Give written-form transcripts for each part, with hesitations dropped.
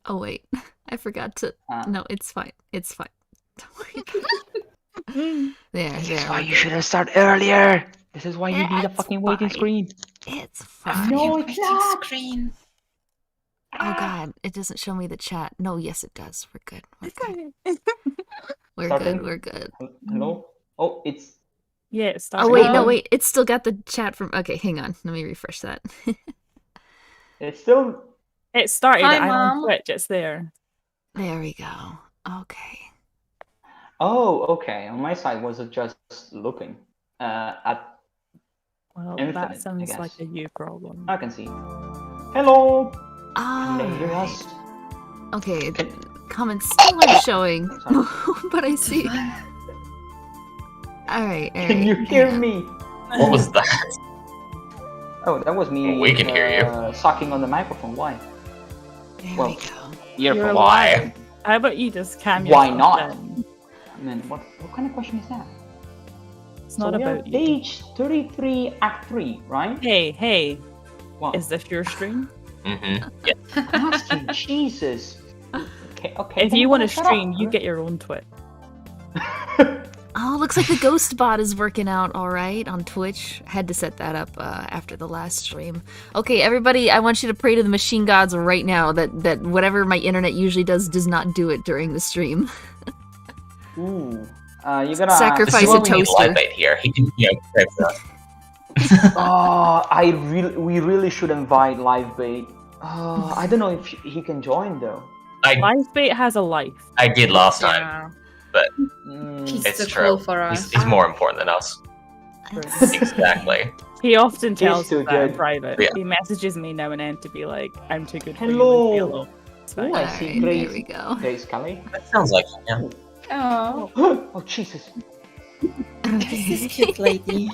Oh wait, I forgot to. No, it's fine. It's fine. Don't worry about it. There. This is why you should have started earlier. This is why you need a It's fucking waiting fine. screen. It's fine. No, it's not. Screen. Oh god, it doesn't show me the chat. No, yes it does. We're good. We're good. We're good. Hello? Oh, it's... Yeah, it started. Oh wait, no wait. It's still got the chat from... Okay, hang on. Let me refresh that. It's still... It started. Hi, I'm on Mom. Twitch. It's there. There we go. Okay. Oh, okay. On my side, was it just looking at... Well, Infinite, that I sounds guess. like a you problem. I can see. Hello! Oh. Can they hear us? Okay, comments still aren't showing, but I see. Alright, Can you hear me? What was that? Oh, that was me. We can hear you. Sucking on the microphone. Why? There Well, we go. You're Why? alive. How about you just cam Why yourself not? then? I mean, what kind of question is that? It's not we are about you. page 33, Act 3, right? Hey, What? is this your stream? Mm-hmm. Yeah. I'm asking, Jesus. Okay. If you want to stream, you get your own Twitch. Oh, looks like the ghost bot is working out all right on Twitch. Had to set that up after the last stream. Okay, everybody, I want you to pray to the machine gods right now that whatever my internet usually does not do it during the stream. Ooh. You gotta Sacrifice This is a why we need toaster. Lightbait here. He can, pray for us. Oh, we really should invite Livebait. I don't know if he can join though. Livebait has a life. I did last time, Yeah. but He's it's too true. cool for us. He's more important than us. Exactly. He often tells too us that in good. private. Yeah. He messages me now and then to be like, I'm too good for you. Hello. Leave me alone. It's fine. Ooh, I Alright, see there we go. Grace Kelly. That sounds like him. Oh, Oh, Jesus. this is cute lady.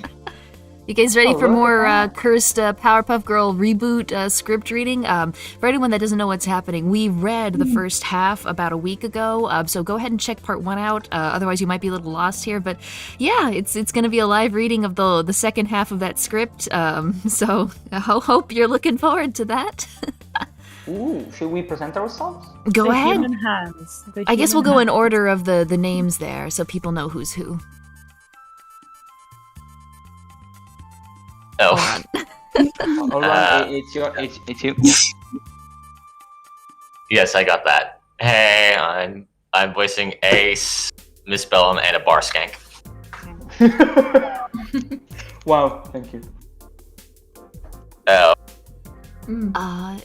You guys ready Oh, for look more at that. cursed Powerpuff Girl reboot script reading? For anyone that doesn't know what's happening, we read the first half about a week ago, so go ahead and check part 1 out. Otherwise, you might be a little lost here. But yeah, it's going to be a live reading of the second half of that script. So I hope you're looking forward to that. Ooh, should we present ourselves? Go The ahead. human hands. The I guess we'll human go in hands. order of the names there, so people know who's who. Oh. All right, it's you. Yes, I got that. Hey, I'm voicing Ace, Miss Bellum, and a bar skank. Wow, thank you. Oh,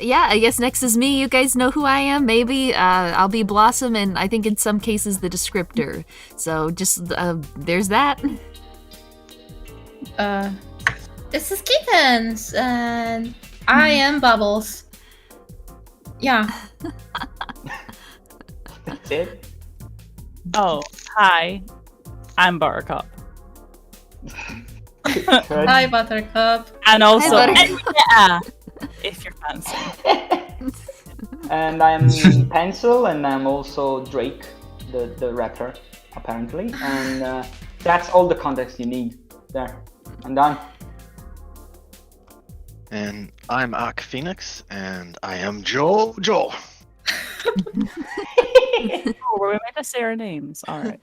Yeah, I guess next is me. You guys know who I am, maybe. I'll be Blossom, and I think in some cases the descriptor. So just, there's that. This is Kittens, and I am Bubbles. Yeah. That's it. Oh, hi. I'm Buttercup. Hi, Buttercup. And also, Buttercup. yeah, if you're fancy. And I'm Pencil, and I'm also Drake, the rapper, apparently. And that's all the context you need. There, I'm done. And I'm Arc Phoenix, and I am Jojo. Oh, were we meant to say our names? All right.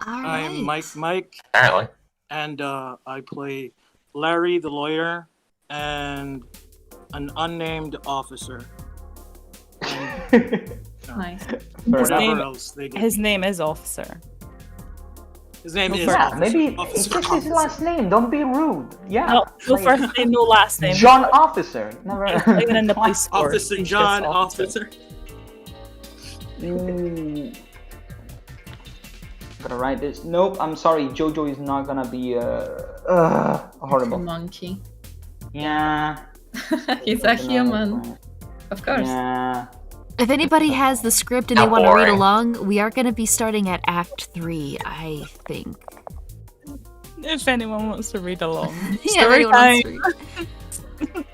All right. I'm Mike, apparently. and I play Larry the lawyer and an unnamed officer. And Nice. whatever name- else they get. His name is Officer. His name Go is first. Yeah, Officer. maybe Officer it's just his Officer. last name. Don't be rude. Yeah. No, go Like, first name, no last name. John Officer. Never. Even in the police force, Officer he's John, just officer. Ooh. Gotta write this. Nope, I'm sorry. Jojo is not gonna be A horrible. monkey. Yeah. He's a human. Of course. Yeah. If anybody has the script and How they want to read boring. along, we are going to be starting at Act 3, I think. If anyone wants to read along. Yeah, Story everyone wants time. to read.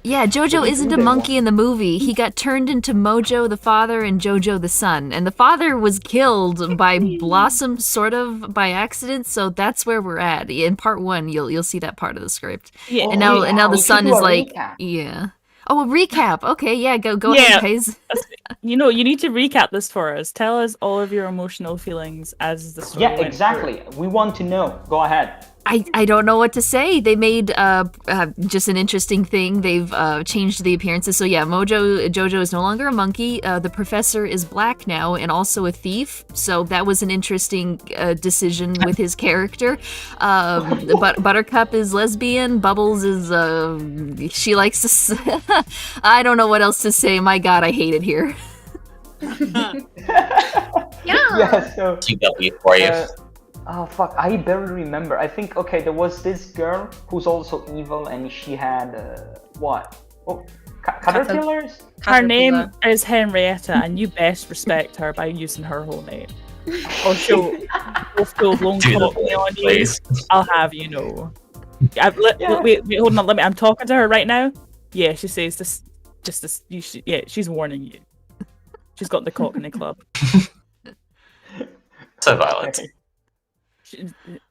Yeah, Jojo isn't a monkey in the movie. He got turned into Mojo the father and Jojo the son. And the father was killed by Blossom sort of by accident, so that's where we're at. In part 1, you'll see that part of the script. Yeah. And now the we son should do is a like, recap. yeah. Oh, a recap. Okay, yeah, go Yeah. ahead, guys. You need to recap this for us. Tell us all of your emotional feelings as the story Yeah, went exactly. We want to know. Go ahead. I don't know what to say. They made just an interesting thing. They've changed the appearances. So yeah, Mojo Jojo is no longer a monkey. The professor is black now and also a thief. So that was an interesting decision with his character. But Buttercup is lesbian. Bubbles is she likes to. I don't know what else to say. My God, I hate it here. Yeah. So. TW for you. Oh fuck! I barely remember. I think there was this girl who's also evil, and she had what? Oh, caterpillars. Her name is Henrietta, and you best respect her by using her whole name. Or she'll full blown talk me on you. Please. I'll have you know. Wait, hold on. I'm talking to her right now. Yeah, she says this. Just this. She's warning you. She's got the cock in the club. So violent.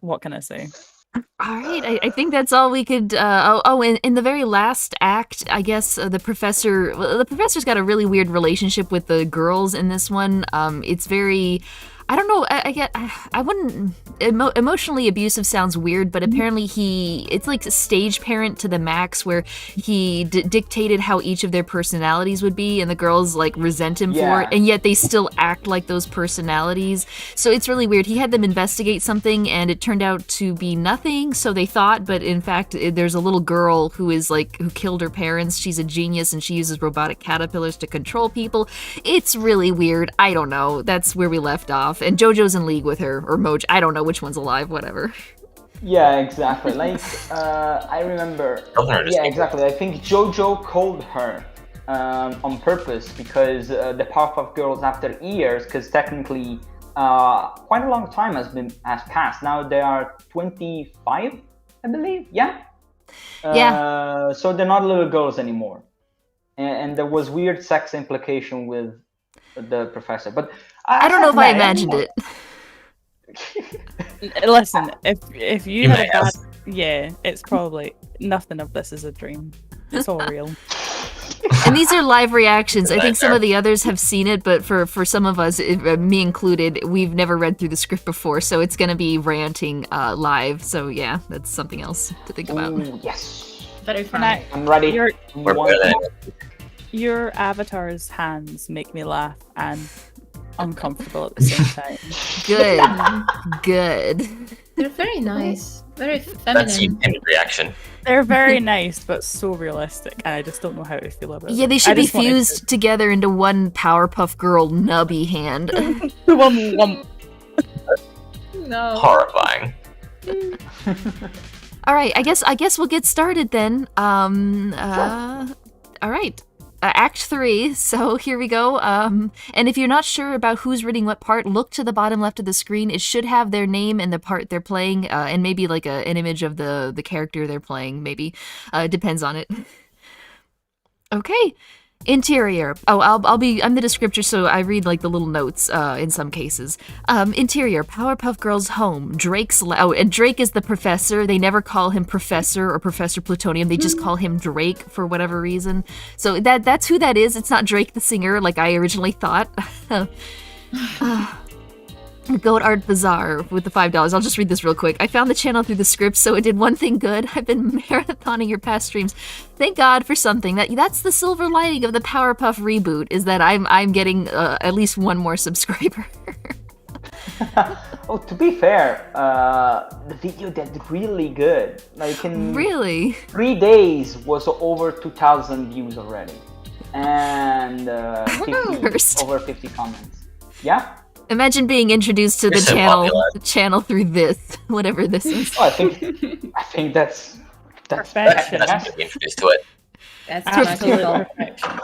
What can I say? All right, I think that's all we could. In the very last act, I guess the professor's got a really weird relationship with the girls in this one. It's very. I don't know. I wouldn't. Emotionally abusive sounds weird, but apparently it's like a stage parent to the max, where he dictated how each of their personalities would be, and the girls like resent him for it, and yet they still act like those personalities. So it's really weird. He had them investigate something, and it turned out to be nothing. So they thought, but in fact, there's a little girl who killed her parents. She's a genius, and she uses robotic caterpillars to control people. It's really weird. I don't know. That's where we left off. And Jojo's in league with her, or Mojo. I don't know which one's alive, whatever. Yeah, exactly. Like, I remember. Yeah, exactly. I think Jojo called her on purpose because the Powerpuff Girls, after years, because technically quite a long time has passed. Now they are 25, I believe. Yeah. Yeah. So they're not little girls anymore, and there was weird sex implication with the professor, but. I don't know if I imagined it. Listen, if you had a bad, it's probably nothing of this is a dream. It's all real. And these are live reactions. I think some of the others have seen it, but for some of us, me included, we've never read through the script before, so it's going to be ranting live. So yeah, that's something else to think about. Ooh, yes. Very fun. I'm ready. Your avatar's hands make me laugh and uncomfortable at the same time. Good. They're very nice. Very feminine. That's the intended reaction. They're very nice, but so realistic, and I just don't know how to feel about it. Yeah, they should be fused together into one Powerpuff Girl nubby hand. No. Horrifying. All right, I guess we'll get started then. All right. Act 3, so here we go. And if you're not sure about who's reading what part, look to the bottom left of the screen. It should have their name and the part they're playing, and maybe like an image of the character they're playing, maybe. Depends on it. Okay. Interior. Oh, I'm the descriptor, so I read like the little notes in some cases. Interior, Powerpuff Girls home. And Drake is the professor. They never call him Professor or Professor Plutonium. They just call him Drake for whatever reason. So that's who that is. It's not Drake the singer like I originally thought. Goat Art Bazaar with the $5. I'll just read this real quick. I found the channel through the script, so it did one thing good. I've been marathoning your past streams. Thank God for something. That's the silver lining of the Powerpuff reboot, is that I'm getting at least one more subscriber. Oh, to be fair, the video did really good. Like in really 3 days was over 2,000 views already, and over 50 comments. Yeah. Imagine being introduced to the channel through this, whatever this is. Oh, I think that's perfection. That's be introduced to it. That's absolute magical. perfection.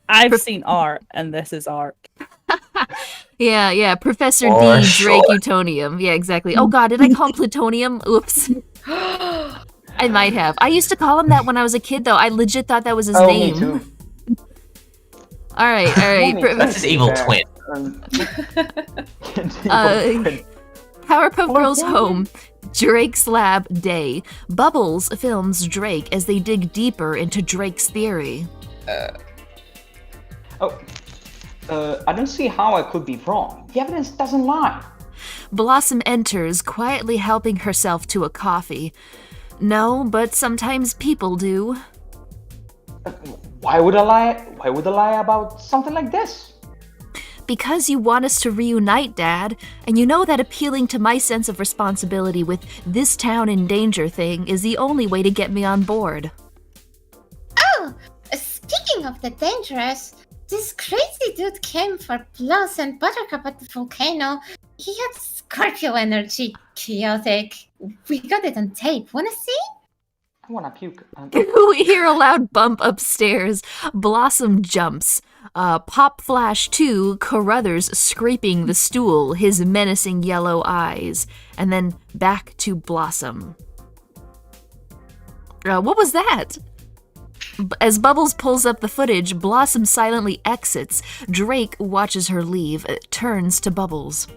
I've seen art, and this is art. Yeah, Professor For D, sure. Drake, Utonium. Yeah, exactly. Oh God, did I call him Plutonium? Oops. I might have. I used to call him that when I was a kid, though. I legit thought that was his name. Me too. All right. That's his evil twin. Powerpuff Girls home. Drake's lab day. Bubbles films Drake as they dig deeper into Drake's theory. I don't see how I could be wrong. The evidence doesn't lie. Blossom enters, quietly helping herself to a coffee. No, but sometimes people do. Why would I lie? Why would I lie about something like this? Because you want us to reunite, Dad, and you know that appealing to my sense of responsibility with this town in danger thing is the only way to get me on board. Oh, speaking of the dangerous, this crazy dude came for Plus and Buttercup at the volcano. He had Scorpio energy, chaotic. We got it on tape. Wanna see? I wanna puke. We hear a loud bump upstairs. Blossom jumps. Pop flash to Carruthers scraping the stool, his menacing yellow eyes. And then back to Blossom. What was that? As Bubbles pulls up the footage, Blossom silently exits. Drake watches her leave, turns to Bubbles.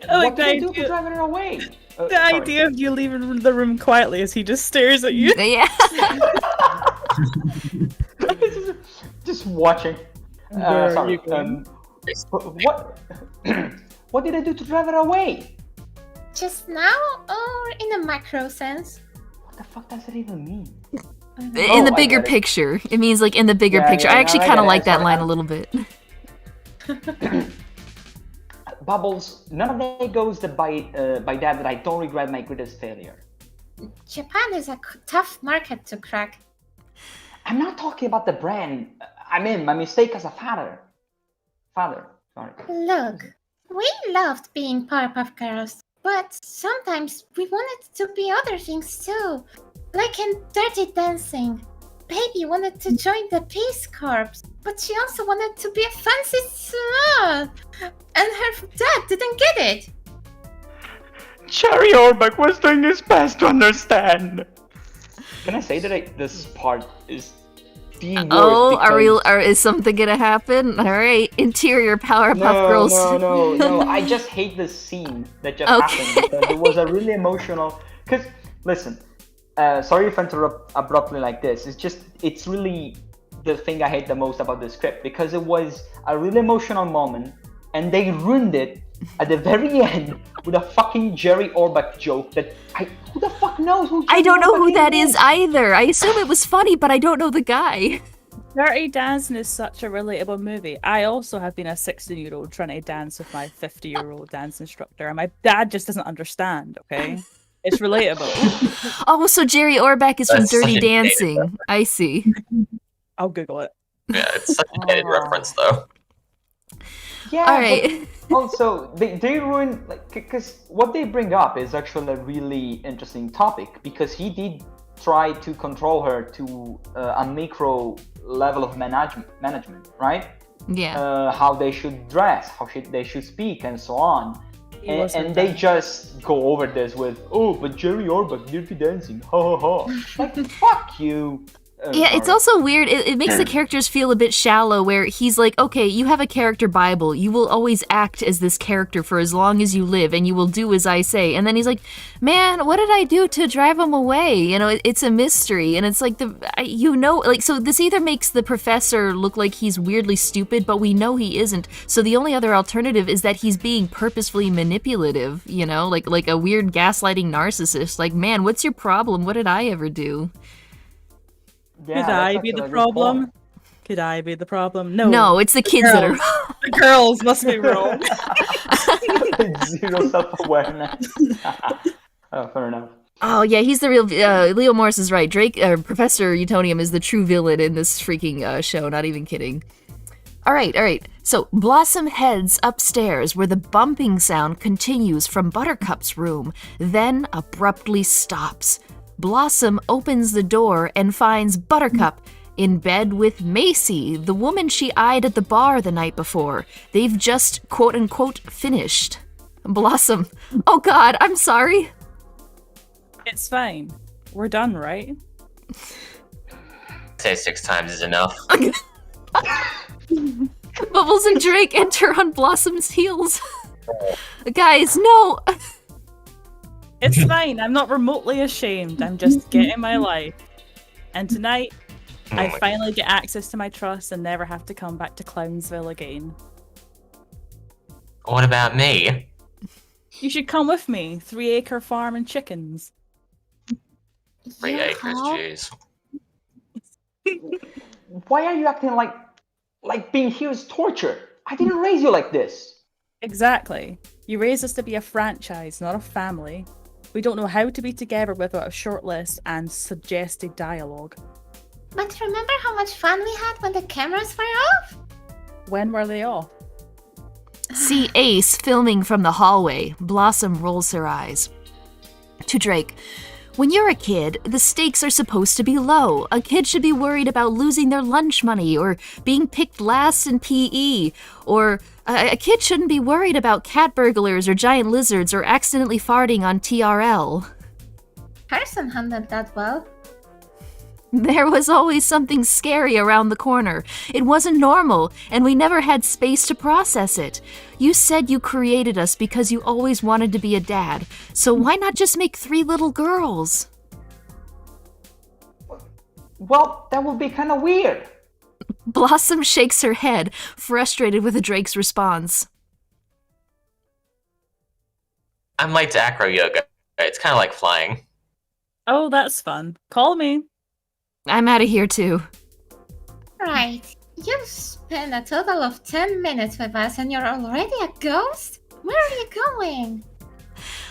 What did I do to drive her away? The idea of you leaving the room quietly as he just stares at you. Yeah. Just watching. Sorry. What? What did I do to drive her away? Just now, or in a macro sense? What the fuck does that even mean? In the bigger picture. It means like in the bigger picture. I actually kind of like that line a little bit. Bubbles, none of that goes by that I don't regret my greatest failure. Japan is a tough market to crack. I'm not talking about the brand. I mean, my mistake as a father. Sorry. Look, we loved being Powerpuff Girls, but sometimes we wanted to be other things too. Like in Dirty Dancing. Baby wanted to join the Peace Corps, but she also wanted to be a fancy slut. And her dad didn't get it. Cherry Orbeck was doing his best to understand. Can I say that this part is the worst? Oh, is something gonna happen? All right, interior Powerpuff Girls. No. I just hate this scene that just happened because it was a really emotional. Because listen, sorry if I interrupt abruptly like this. It's really the thing I hate the most about the script because it was a really emotional moment, and they ruined it at the very end with a fucking Jerry Orbach joke that who the fuck knows who Jerry I don't know Orbach who that is either. I assume it was funny, but I don't know the guy. Dirty Dancing is such a relatable movie. I also have been a 16-year-old trying to dance with my 50-year-old dance instructor, and my dad just doesn't understand, okay? It's relatable. Oh, so Jerry Orbach is from Dirty Dancing. I see. I'll Google it. Yeah, it's such a dated reference, though. Yeah, all right. Also, they ruin because what they bring up is actually a really interesting topic because he did try to control her to a micro level of management, right? Yeah. How they should dress, they should speak, and so on. And they just go over this with, but Jerry Orbach, Dirty Dancing, ha ha ha. Like, fuck you. Yeah, it's also weird. It makes the characters feel a bit shallow where he's like, okay, you have a character Bible. You will always act as this character for as long as you live and you will do as I say. And then he's like, man, what did I do to drive him away? You know, it's a mystery. And it's like, so this either makes the professor look like he's weirdly stupid, but we know he isn't. So the only other alternative is that he's being purposefully manipulative, you know, like a weird gaslighting narcissist. Like, man, what's your problem? What did I ever do? Yeah, Could I be the problem? Could I be the problem? No, it's the kids that are. The girls must be wrong. Zero self-awareness. Oh, fair enough. Oh yeah, he's the real. Leo Morris is right. Professor Utonium is the true villain in this freaking show. Not even kidding. All right. So Blossom heads upstairs where the bumping sound continues from Buttercup's room, then abruptly stops. Blossom opens the door and finds Buttercup in bed with Macy, the woman she eyed at the bar the night before. They've just, quote-unquote, finished. Blossom, oh God, I'm sorry. It's fine. We're done, right? Say 6 times is enough. Bubbles and Drake enter on Blossom's heels. Guys, no. It's fine. I'm not remotely ashamed. I'm just getting my life. And tonight, I finally get access to my trust and never have to come back to Clownsville again. What about me? You should come with me. 3-acre farm and chickens. 3 acres, jeez. Why are you acting like being here is torture? I didn't raise you like this. Exactly. You raised us to be a franchise, not a family. We don't know how to be together without a short list and suggested dialogue. But remember how much fun we had when the cameras were off? When were they off? See Ace filming from the hallway. Blossom rolls her eyes. To Drake, when you're a kid, the stakes are supposed to be low. A kid should be worried about losing their lunch money or being picked last in PE. Or a kid shouldn't be worried about cat burglars or giant lizards or accidentally farting on TRL. Harrison handled that well. There was always something scary around the corner. It wasn't normal, and we never had space to process it. You said you created us because you always wanted to be a dad, so why not just make 3 little girls? Well, that would be kind of weird. Blossom shakes her head, frustrated with Drake's response. I'm late to acro yoga. It's kind of like flying. Oh, that's fun. Call me. I'm out of here too. Right. You've spent a total of 10 minutes with us and you're already a ghost? Where are you going?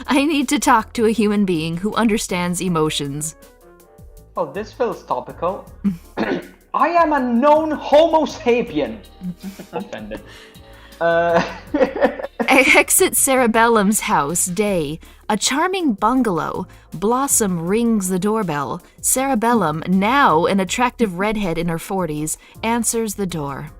I need to talk to a human being who understands emotions. Oh, this feels topical. I am a known Homo sapien. Offended. Exit Cerebellum's house, day. A charming bungalow. Blossom rings the doorbell. Cerebellum, now an attractive redhead in her 40s, answers the door.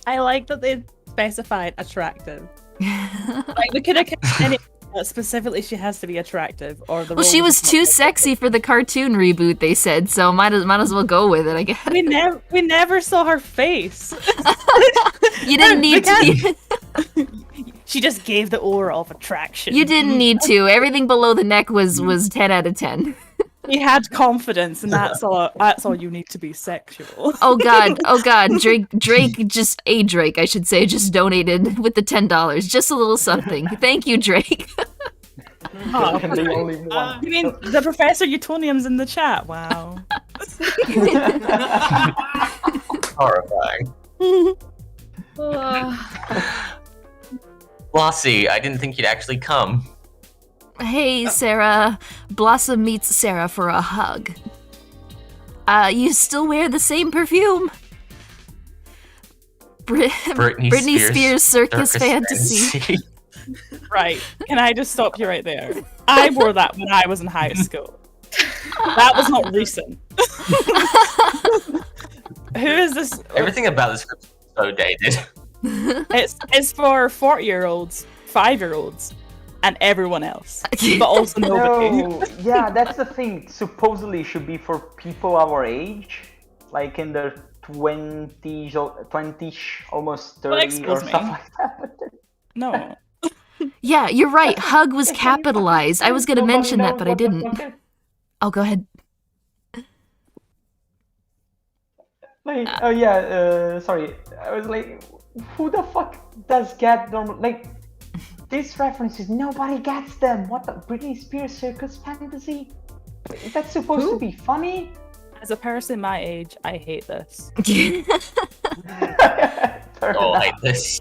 I like that they specified attractive. Like, we could have kept any specifically she has to be attractive, or the Well, she was too sexy for the cartoon reboot, they said, so might as well go with it, I guess. We never saw her face. You didn't need to. She just gave the aura of attraction. You didn't need to. Everything below the neck was 10 out of 10. He had confidence, and that's all you need to be sexual. Oh god. Drake I should say, just donated with the $10. Just a little something. Thank you, Drake. Oh, the only one. You mean the Professor Utonium's in the chat? Wow. Horrifying. Flossie, I didn't think you'd actually come. Hey, Sarah. Blossom meets Sarah for a hug. You still wear the same perfume? Britney Spears Circus Fantasy. Right. Can I just stop you right there? I wore that when I was in high school. That was not recent. Who is this? Everything about this script is so dated. It's for 40-year-olds, 5-year-olds, and everyone else, but also nobody. No, yeah, that's the thing. Supposedly should be for people our age, like in their 20s, almost 30, or something like that. No. Yeah, you're right. Hug was capitalized. I was going to mention that, but I didn't. Oh, go ahead. Like, oh yeah, sorry. I was like, who the fuck does get normal? Like, these references, nobody gets them. What the Britney Spears Circus Fantasy? That's supposed to be funny? As a person my age, I hate this. Oh, I hate this.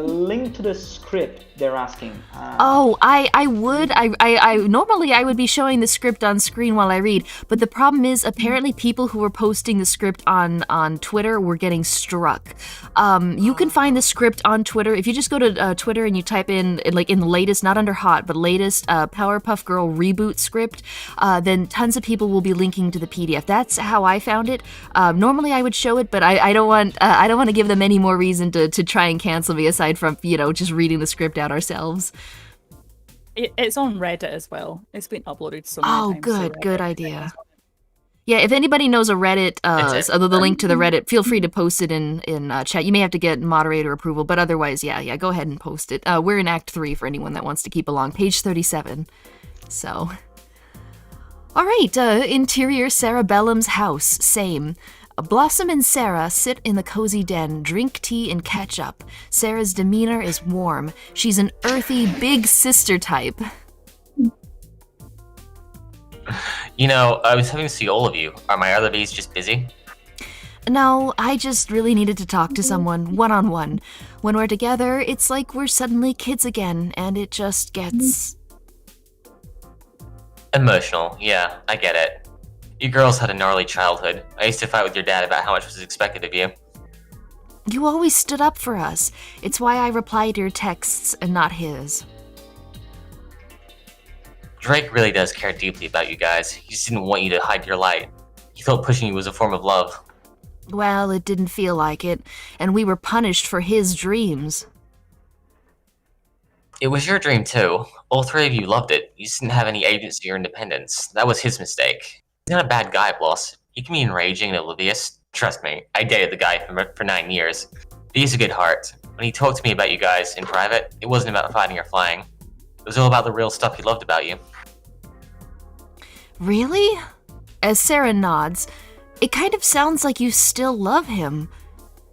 Link to the script, they're asking. I would. I normally I would be showing the script on screen while I read, but the problem is apparently people who were posting the script on Twitter were getting struck. You can find the script on Twitter if you just go to Twitter and you type in like in the latest, not under hot, but latest Powerpuff Girl reboot script. Then tons of people will be linking to the PDF. That's how I found it. Normally I would show it, but I don't want to give them any more reason to try and cancel me aside from just reading the script out ourselves. It's on Reddit as well. It's been uploaded so many times. Good idea. Yeah, if anybody knows a Reddit, the link to the Reddit, feel free to post it in chat. You may have to get moderator approval, but otherwise, yeah, go ahead and post it. We're in Act 3 for anyone that wants to keep along, page 37. So, All right, interior Cerebellum's house, same. Blossom and Sarah sit in the cozy den, drink tea and catch up. Sarah's demeanor is warm. She's an earthy, big sister type. You know, I was having to see all of you. Are my other bees just busy? No, I just really needed to talk to someone, one-on-one. When we're together, it's like we're suddenly kids again, and it just gets... Emotional, yeah, I get it. You girls had a gnarly childhood. I used to fight with your dad about how much was expected of you. You always stood up for us. It's why I reply to your texts and not his. Drake really does care deeply about you guys. He just didn't want you to hide your light. He felt pushing you was a form of love. Well, it didn't feel like it, and we were punished for his dreams. It was your dream too. All three of you loved it. You just didn't have any agency or independence. That was his mistake. He's not a bad guy, Bloss. He can be enraging and oblivious. Trust me, I dated the guy for 9 years. But he has a good heart. When he talked to me about you guys in private, it wasn't about fighting or flying. It was all about the real stuff he loved about you. Really? As Sarah nods, it kind of sounds like you still love him.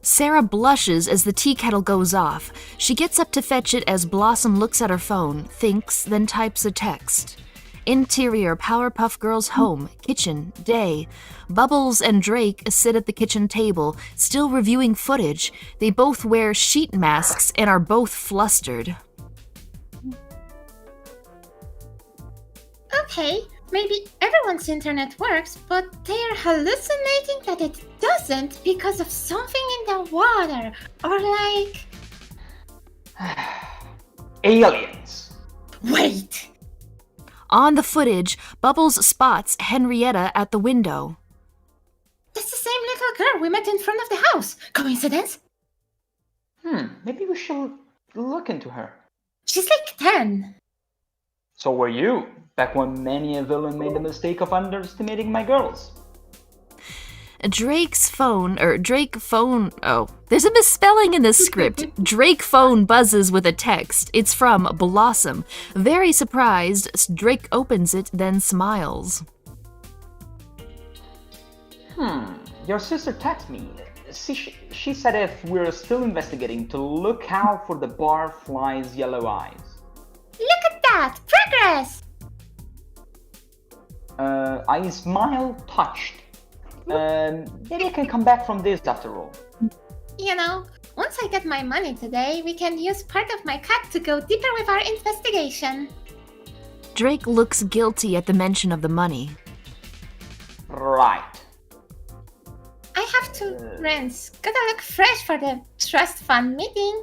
Sarah blushes as the tea kettle goes off. She gets up to fetch it as Blossom looks at her phone, thinks, then types a text. Interior Powerpuff Girls home, kitchen, day. Bubbles and Drake sit at the kitchen table, still reviewing footage. They both wear sheet masks and are both flustered. Okay, maybe everyone's internet works, but they're hallucinating that it doesn't because of something in the water. Or like... Aliens. Wait! On the footage, Bubbles spots Henrietta at the window. That's the same little girl we met in front of the house. Coincidence? Maybe we should look into her. She's like 10. So were you, back when many a villain made the mistake of underestimating my girls. Drake phone, there's a misspelling in this script. Drake phone buzzes with a text. It's from Blossom. Very surprised, Drake opens it, then smiles. Your sister texted me. She said if we're still investigating to look out for the barfly's yellow eyes. Look at that! Progress! I smile, touched. Maybe I can come back from this after all. You know, once I get my money today, we can use part of my cut to go deeper with our investigation. Drake looks guilty at the mention of the money. Right. I have to rinse. Gotta look fresh for the trust fund meeting.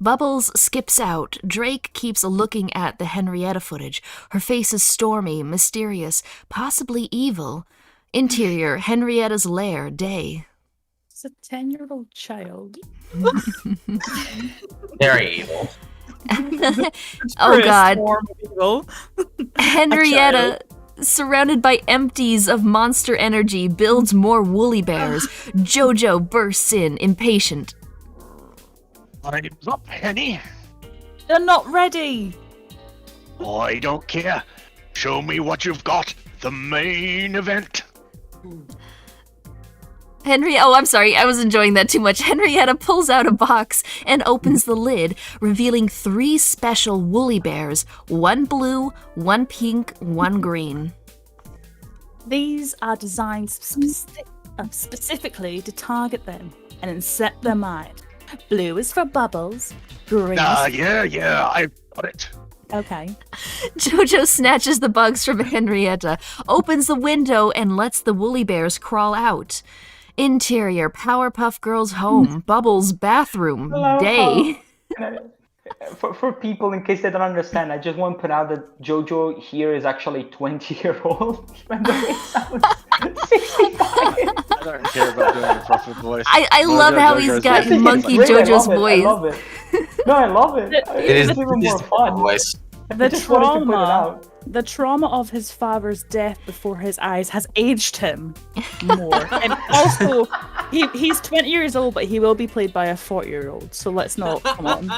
Bubbles skips out. Drake keeps looking at the Henrietta footage. Her face is stormy, mysterious, possibly evil. Interior, Henrietta's lair, day. It's a 10-year-old child. Very evil. Oh God. Evil. Henrietta, surrounded by empties of monster energy, builds more woolly bears. Jojo bursts in, impatient. Time's up, Henny. They're not ready. I don't care. Show me what you've got. The main event. I'm sorry, I was enjoying that too much. Henrietta pulls out a box and opens the lid, revealing 3 special woolly bears, 1 blue, 1 pink, 1 green. These are designed specifically to target them and set their mind. Blue is for Bubbles, green is... Yeah, I've got it. Okay. Jojo snatches the bugs from Henrietta, opens the window, and lets the woolly bears crawl out. Interior, Powerpuff Girls home, Bubbles bathroom, day. For people, in case they don't understand, I just want to put out that Jojo here is actually 20-year-old. Even though it sounds 65. I don't care about doing a proper voice. I love how he's got monkey Jojo's voice. I love it. No, I love it. It's even more fun. Voice. The trauma of his father's death before his eyes has aged him more. And also, He's 20 years old, but he will be played by a 40-year-old. So let's not come on.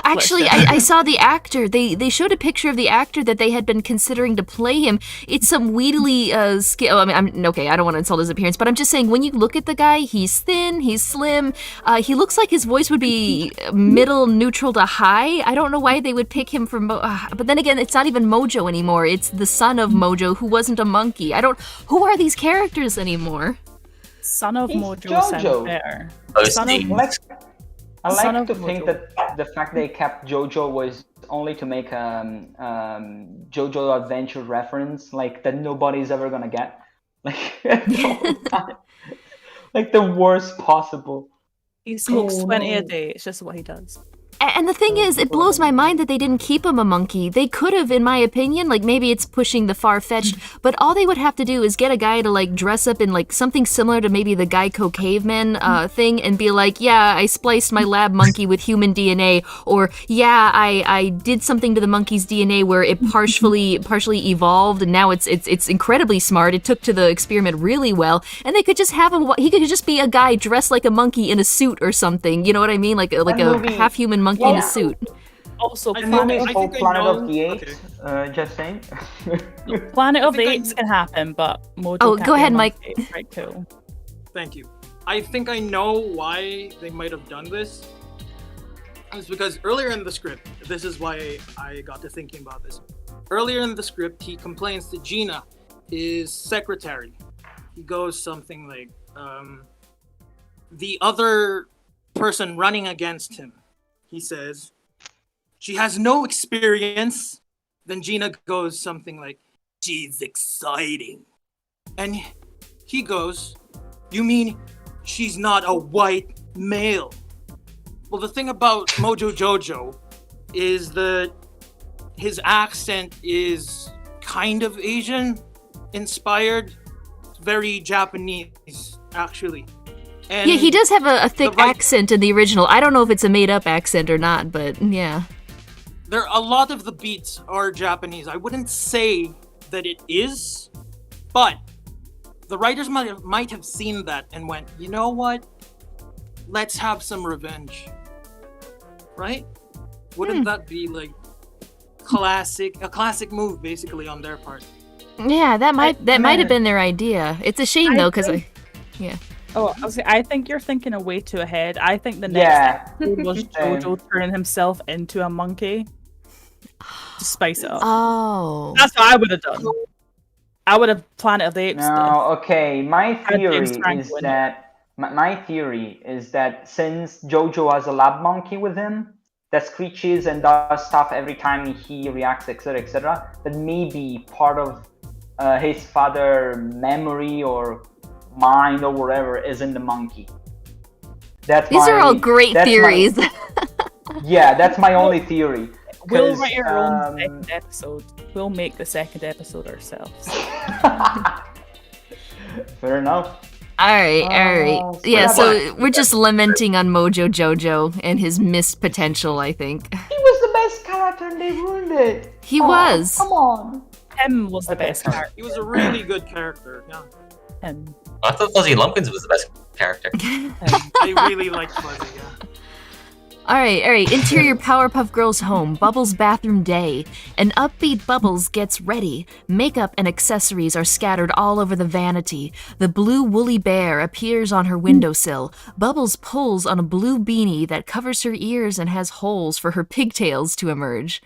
Actually, I saw the actor. They showed a picture of the actor that they had been considering to play him. It's some weedily skin. I mean, okay, I don't want to insult his appearance, but I'm just saying when you look at the guy, he's thin, he's slim. He looks like his voice would be middle, neutral to high. I don't know why they would pick him from. But then again, it's not even Mojo anymore. It's the son of Mojo, who wasn't a monkey. Who are these characters anymore? Son of Mojo sounds better. I like to think that the fact they kept Jojo was only to make Jojo Adventure reference, like that nobody's ever gonna get, like like the worst possible. He smokes 20 a day. It's just what he does. And the thing is, it blows my mind that they didn't keep him a monkey. They could have, in my opinion, like maybe it's pushing the far-fetched, but all they would have to do is get a guy to like dress up in like something similar to maybe the Geico caveman thing and be like, yeah, I spliced my lab monkey with human DNA, or yeah, I did something to the monkey's DNA where it partially evolved and now it's incredibly smart. It took to the experiment really well, and they could just have him. He could just be a guy dressed like a monkey in a suit or something. You know what I mean? Like a half-human monkey in a suit. Also, Planet of the Apes. Just saying. Planet of the Apes can happen, but Mojo can't go ahead, Mike. Right, cool. Thank you. I think I know why they might have done this. It's because earlier in the script, this is why I got to thinking about this. Earlier in the script, he complains to Gina, his secretary. He goes something like, the other person running against him, he says, she has no experience. Then Gina goes something like, she's exciting. And he goes, you mean she's not a white male? Well, the thing about Mojo Jojo is that his accent is kind of Asian inspired, very Japanese, actually. And yeah, he does have a thick accent in the original. I don't know if it's a made-up accent or not, but yeah. A lot of the beats are Japanese. I wouldn't say that it is, but the writers might have seen that and went, you know what? Let's have some revenge. Right? Wouldn't that be like a classic move basically on their part? Yeah, that might have been their idea. It's a shame though, because yeah. Oh, I think you're thinking way too ahead. I think the next episode was Jojo turning himself into a monkey to spice it up. Oh, that's what I would have done. I would have Planet of the Apes. No, okay. My theory is that since Jojo has a lab monkey with him that screeches and does stuff every time he reacts, etc., that maybe part of his father memory or mind or whatever is in the monkey. These are all great theories. Yeah, that's my only theory. We'll write our own second episode. We'll make the second episode ourselves. Fair enough. All right. Yeah, so we're just lamenting on Mojo Jojo and his missed potential, I think. He was the best character and they ruined it. He was. Come on. Him was the best character. He was a really good character, yeah. I thought Fuzzy Lumpkins was the best character. I really liked Fuzzy, yeah. All right. Interior Powerpuff Girls home, Bubbles' bathroom day. An upbeat Bubbles gets ready. Makeup and accessories are scattered all over the vanity. The blue woolly bear appears on her windowsill. Bubbles pulls on a blue beanie that covers her ears and has holes for her pigtails to emerge.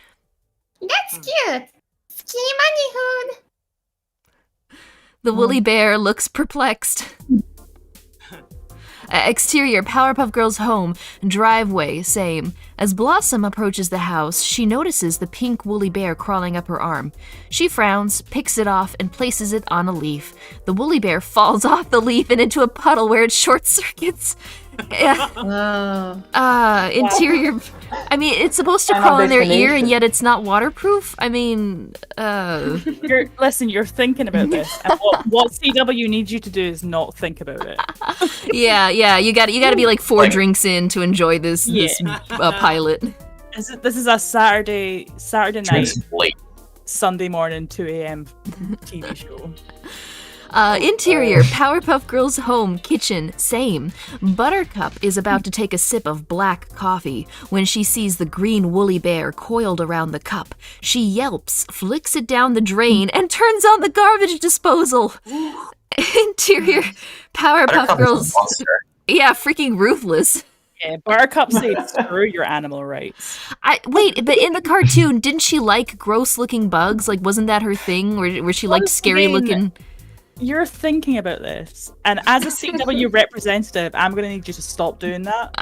That's cute. Ski money hood. The woolly bear looks perplexed. Exterior Powerpuff Girls home, driveway, same. As Blossom approaches the house, she notices the pink woolly bear crawling up her arm. She frowns, picks it off, and places it on a leaf. The woolly bear falls off the leaf and into a puddle where it short circuits. Interior. I mean, it's supposed to crawl in their ear, and yet it's not waterproof. I mean, You're thinking about this. And what CW needs you to do is not think about it. Yeah. You got to be like 4 drinks in to enjoy this pilot. This is a Saturday night, Sunday morning, 2 a.m. TV show. Interior, Powerpuff Girls' home, kitchen, same. Buttercup is about to take a sip of black coffee when she sees the green woolly bear coiled around the cup. She yelps, flicks it down the drain, and turns on the garbage disposal. Interior, Powerpuff Girls. Yeah, freaking ruthless. Yeah, Buttercup said, screw your animal rights. Wait, but in the cartoon, didn't she like gross-looking bugs? Like, wasn't that her thing? Where she liked scary-looking... You're thinking about this, and as a CW representative, I'm going to need you to stop doing that.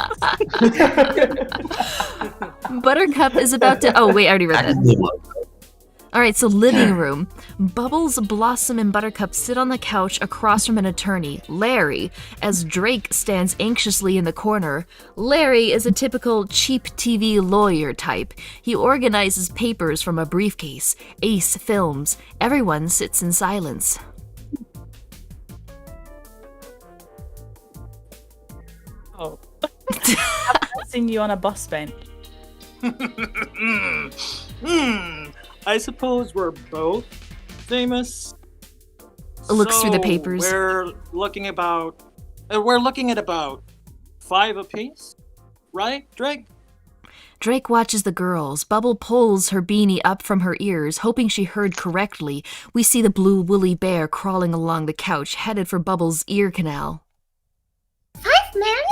Buttercup is about to... Oh, wait, I already read that. Alright, so living room. Bubbles, Blossom, and Buttercup sit on the couch across from an attorney, Larry, as Drake stands anxiously in the corner. Larry is a typical cheap TV lawyer type. He organizes papers from a briefcase. Ace films. Everyone sits in silence. Oh. I've seen you on a bus bench. I suppose we're both famous. Looks through the papers. We're looking at about 5 apiece, right, Drake? Drake watches the girls. Bubble pulls her beanie up from her ears, hoping she heard correctly. We see the blue woolly bear crawling along the couch, headed for Bubble's ear canal. 5 million?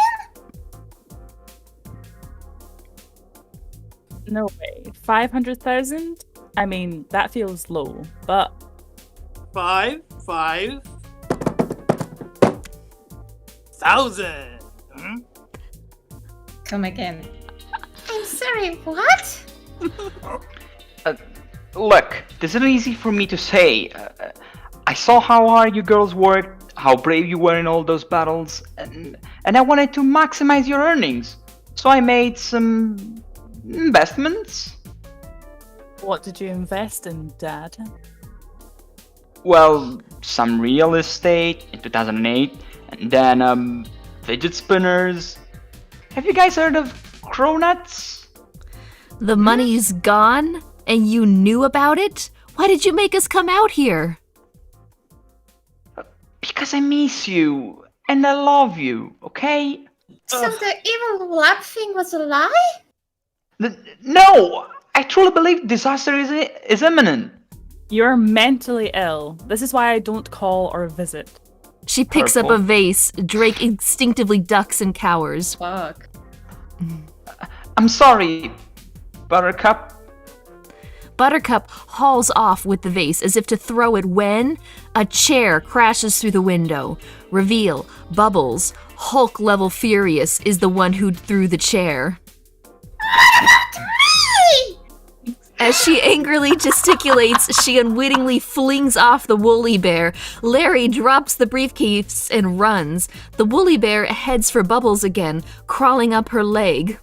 No way. 500,000? I mean, that feels low, but... 5,000. Come again. I'm sorry, what? Look, this isn't easy for me to say. I saw how hard you girls worked, how brave you were in all those battles, and I wanted to maximize your earnings. So I made some investments. What did you invest in, Dad? Well, some real estate in 2008, and then fidget spinners. Have you guys heard of cronuts? The money's gone, and you knew about it? Why did you make us come out here? Because I miss you, and I love you, okay? So the evil lab thing was a lie? No! I truly believe disaster is imminent. You're mentally ill. This is why I don't call or visit. She picks up a vase. Drake instinctively ducks and cowers. Fuck. I'm sorry, Buttercup. Buttercup hauls off with the vase as if to throw it when a chair crashes through the window. Reveal, Bubbles, Hulk-level furious, is the one who threw the chair. As she angrily gesticulates, she unwittingly flings off the woolly bear. Larry drops the briefcase and runs. The woolly bear heads for Bubbles again, crawling up her leg.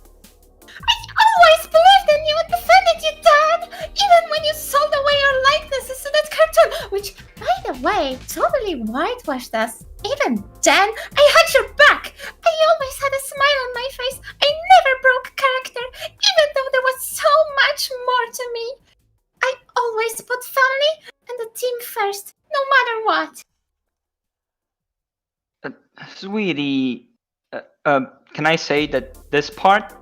I always believed in you and defended you, Dad! Even when you sold away your likenesses to that cartoon, which, by the way, totally whitewashed us. Even then, I had your back! I always had a smile on my face. I never broke character, even though there was so much more to me. I always put family and the team first, no matter what. Sweetie, can I say that this part?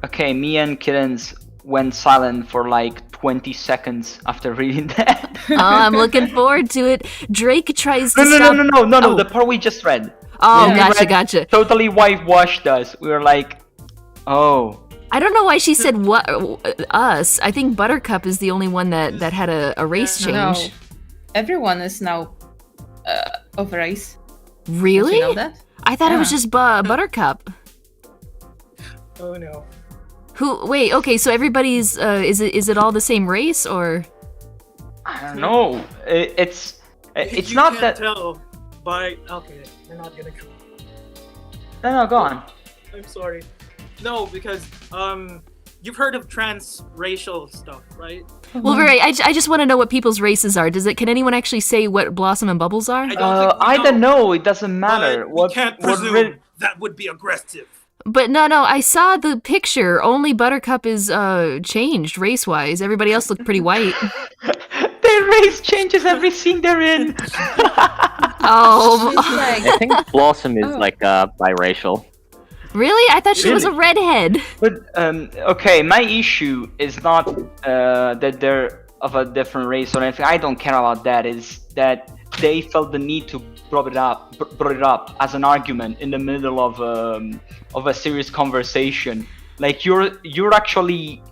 Okay, me and Kittens went silent for like 20 seconds after reading that. Oh, I'm looking forward to it. Drake tries to stop... No, the part we just read. Oh, yeah. Gotcha. Totally whitewashed us. We were like, oh. I don't know why she said what us. I think Buttercup is the only one that had a race change. No. Everyone is now of race. Really? Did you know that? I thought it was just Buttercup. Oh no. Wait, okay, so everybody's, is it all the same race, or? I don't know. It's not that... Tell by... Okay, you're not gonna come. No, go on. I'm sorry. No, because, you've heard of transracial stuff, right? Well, I just want to know what people's races are. Can anyone actually say what Blossom and Bubbles are? I don't know. It doesn't matter. We can't presume that would be aggressive. But no, I saw the picture. Only Buttercup is changed race-wise. Everybody else looked pretty white. They Their race changes every scene they're in. Oh, I think Blossom is like biracial. really? I thought she was a redhead. But okay, my issue is not that they're of a different race or anything. I don't care about that. Is that they felt the need to brought it up as an argument in the middle of a serious conversation. Like you're actually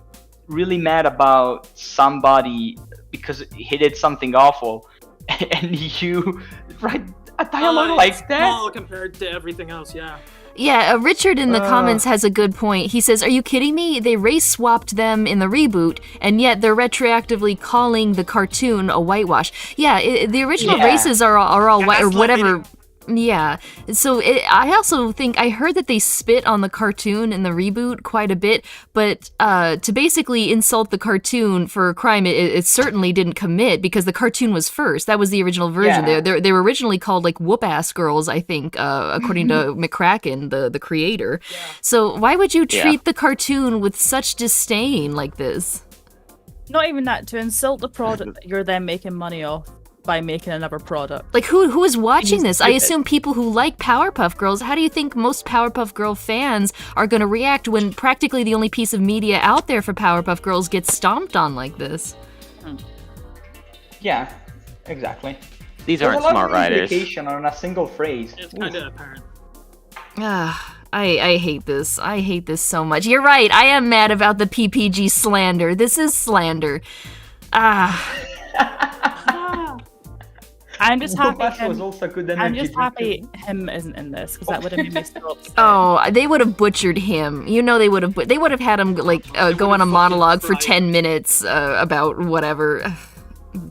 really mad about somebody because he did something awful, and you write a dialogue like that. Small compared to everything else, yeah. Yeah, Richard in the comments has a good point. He says, "Are you kidding me? They race swapped them in the reboot, and yet they're retroactively calling the cartoon a whitewash." Yeah, the original races are all white or whatever. Yeah, so I also think I heard that they spit on the cartoon in the reboot quite a bit, but to basically insult the cartoon for a crime it certainly didn't commit, because the cartoon was first. That was the original version. Yeah. They were originally called like whoop-ass girls, I think, according to McCracken, the creator. Yeah. So why would you treat the cartoon with such disdain like this? Not even that, to insult the product that you're then making money off by making another product. Like, who is watching this? I assume people who like Powerpuff Girls. How do you think most Powerpuff Girl fans are going to react when practically the only piece of media out there for Powerpuff Girls gets stomped on like this? Yeah, exactly. These aren't smart writers. On a single phrase. It's kind of apparent. I hate this. I hate this so much. You're right. I am mad about the PPG slander. This is slander. I'm just happy. I'm just happy him isn't in this, because that would have made me so upset. Oh, they would have butchered him. You know, they would have had him like go on a monologue for 10 minutes about whatever.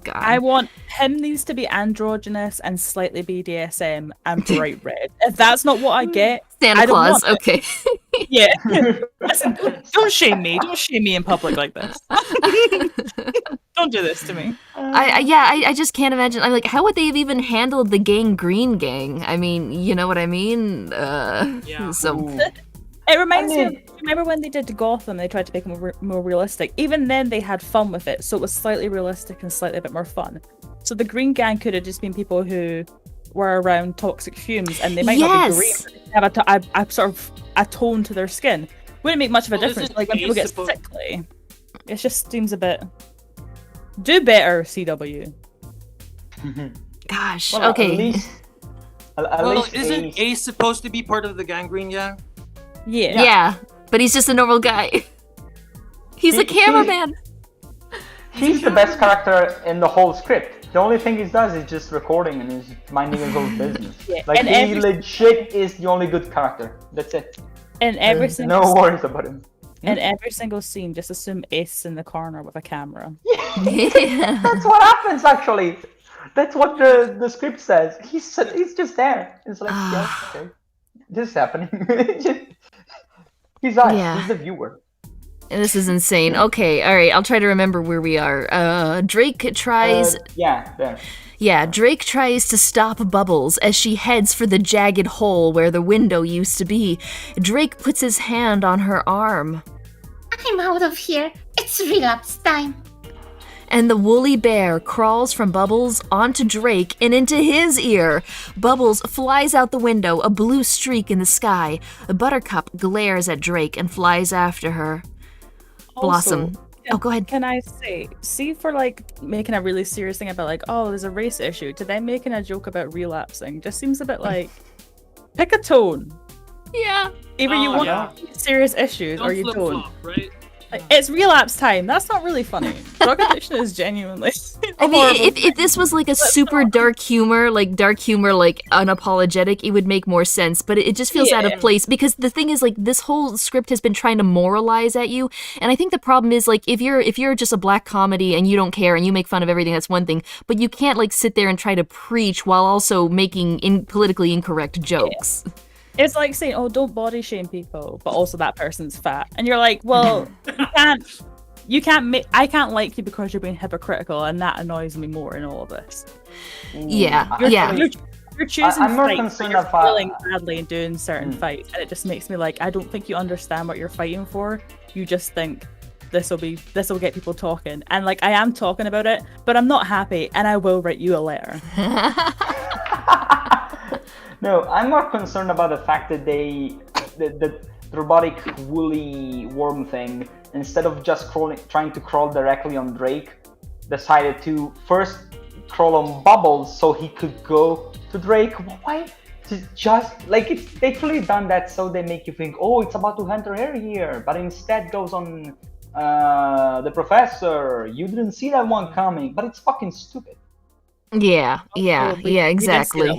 God. I want him needs to be androgynous and slightly BDSM and bright red. If that's not what I get, Santa Claus. Okay. Yeah. Listen, don't shame me. Don't shame me in public like this. Don't do this to me. I just can't imagine. I'm like, how would they have even handled the Green Gang? I mean, you know what I mean? So. It reminds me of, remember when they did Gotham, they tried to make it more realistic. Even then, they had fun with it, so it was slightly realistic and slightly a bit more fun. So the Green Gang could have just been people who were around toxic fumes, and they might not be green, but they have a sort of a tone to their skin. Wouldn't make much of a difference. Like when people get sickly, it just seems a bit. Do better, CW. Gosh. Well, okay. At least isn't Ace supposed to be part of the Gangrene Gang? Yeah, but he's just a normal guy. He's a cameraman. He's the best character in the whole script. The only thing he does is just recording and he's minding his own business. Like, he legit is the only good character. That's it. And every single no worries about him. In every single scene, just assume Ace in the corner with a camera. Yeah. That's what happens, actually. That's what the script says. He's just there. It's like, yeah, okay. This is happening. He's us. Yeah. He's the viewer. This is insane. Okay, all right. I'll try to remember where we are. Drake tries. There. Yeah, Drake tries to stop Bubbles as she heads for the jagged hole where the window used to be. Drake puts his hand on her arm. I'm out of here. It's relapse time. And the woolly bear crawls from Bubbles onto Drake and into his ear. Bubbles flies out the window, a blue streak in the sky. Buttercup glares at Drake and flies after her. Blossom. Go ahead. Can I see for like making a really serious thing about like, oh, there's a race issue, to then making a joke about relapsing just seems a bit like, pick a tone. Yeah. Either you want serious issues or you don't. Right? Like, it's relapse time. That's not really funny. Drug addiction is genuinely. I mean, if this was like a super dark humor, like unapologetic, it would make more sense. But it just feels out of place, because the thing is, like, this whole script has been trying to moralize at you, and I think the problem is, like, if you're just a black comedy and you don't care and you make fun of everything, that's one thing. But you can't like sit there and try to preach while also making politically incorrect jokes. Yeah. It's like saying, oh, don't body shame people, but also that person's fat. And you're like, well, I can't like you because you're being hypocritical, and that annoys me more in all of this. Yeah. You're choosing I'm more fights, concerned you're about feeling badly and doing certain fights, and it just makes me like, I don't think you understand what you're fighting for. You just think this will get people talking, and like I am talking about it, but I'm not happy, and I will write you a letter. No, I'm more concerned about the fact that the robotic woolly worm thing, instead of just trying to crawl directly on Drake, decided to first crawl on Bubbles so he could go to Drake. Why? Just like they clearly done that so they make you think, oh, it's about to enter her here, but instead goes on the professor. You didn't see that one coming, but it's fucking stupid. Yeah, exactly.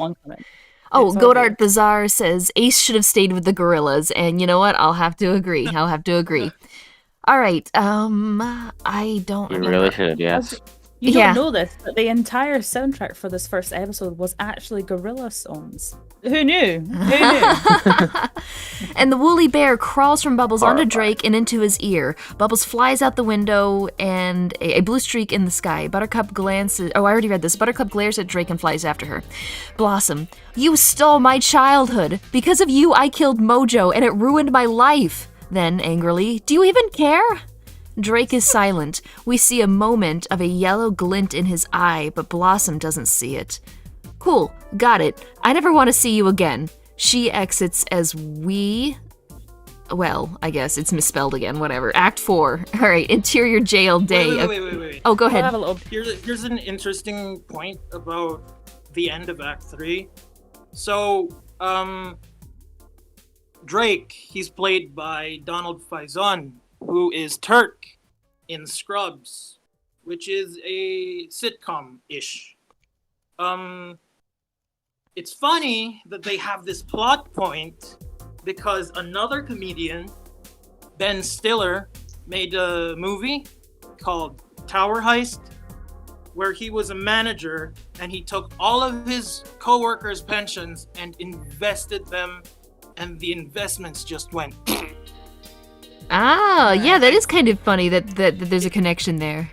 Oh, Godart Bazaar says Ace should have stayed with the gorillas, and you know what? I'll have to agree. All right. I don't remember. You really should, yes. You don't know this, but the entire soundtrack for this first episode was actually gorilla songs. Who knew? And the woolly bear crawls from Bubbles onto Drake and into his ear. Bubbles flies out the window and a blue streak in the sky. Buttercup glances... Oh, I already read this. Buttercup glares at Drake and flies after her. Blossom, you stole my childhood. Because of you, I killed Mojo and it ruined my life. Then, angrily, do you even care? Drake is silent. We see a moment of a yellow glint in his eye, but Blossom doesn't see it. Cool, got it. I never want to see you again. She exits as we... Well, I guess it's misspelled again, whatever. Act 4. All right, interior jail day. Wait. Oh, go ahead. Here's an interesting point about the end of Act 3. So, Drake, he's played by Donald Faison, who is Turk in Scrubs, which is a sitcom-ish. It's funny that they have this plot point because another comedian, Ben Stiller, made a movie called Tower Heist, where he was a manager and he took all of his co-workers' pensions and invested them, and the investments just went... Ah, yeah, that is kind of funny that there's a connection there.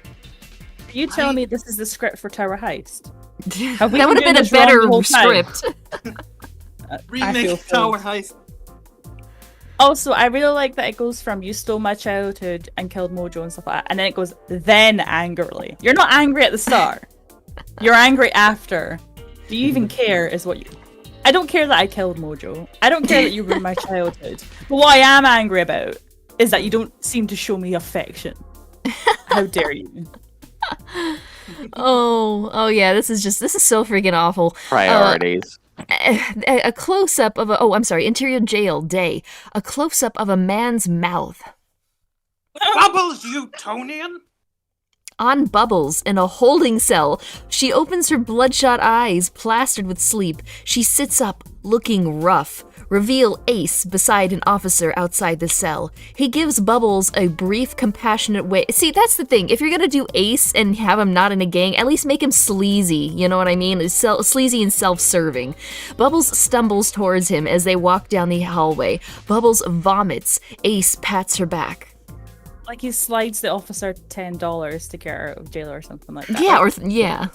Are you telling me this is the script for Tower Heist? That would have been a better script. Remake Tower Heist. Also, I really like that it goes from you stole my childhood and killed Mojo and stuff like that, and then it goes then angrily. You're not angry at the start. You're angry after. Do you even care is what you... I don't care that I killed Mojo. I don't care that you ruined my childhood. But what I am angry about is that you don't seem to show me affection. How dare you? Oh yeah, this is so freaking awful. Priorities. A close-up of interior jail day. A close-up of a man's mouth. Bubbles, you Tonian! On Bubbles, in a holding cell, she opens her bloodshot eyes, plastered with sleep. She sits up, looking rough. Reveal Ace beside an officer outside the cell. He gives Bubbles a brief, compassionate way. See, that's the thing. If you're gonna do Ace and have him not in a gang, at least make him sleazy. You know what I mean? Sleazy and self-serving. Bubbles stumbles towards him as they walk down the hallway. Bubbles vomits. Ace pats her back. Like he slides the officer $10 to get her out of jail or something like that. Yeah, yeah.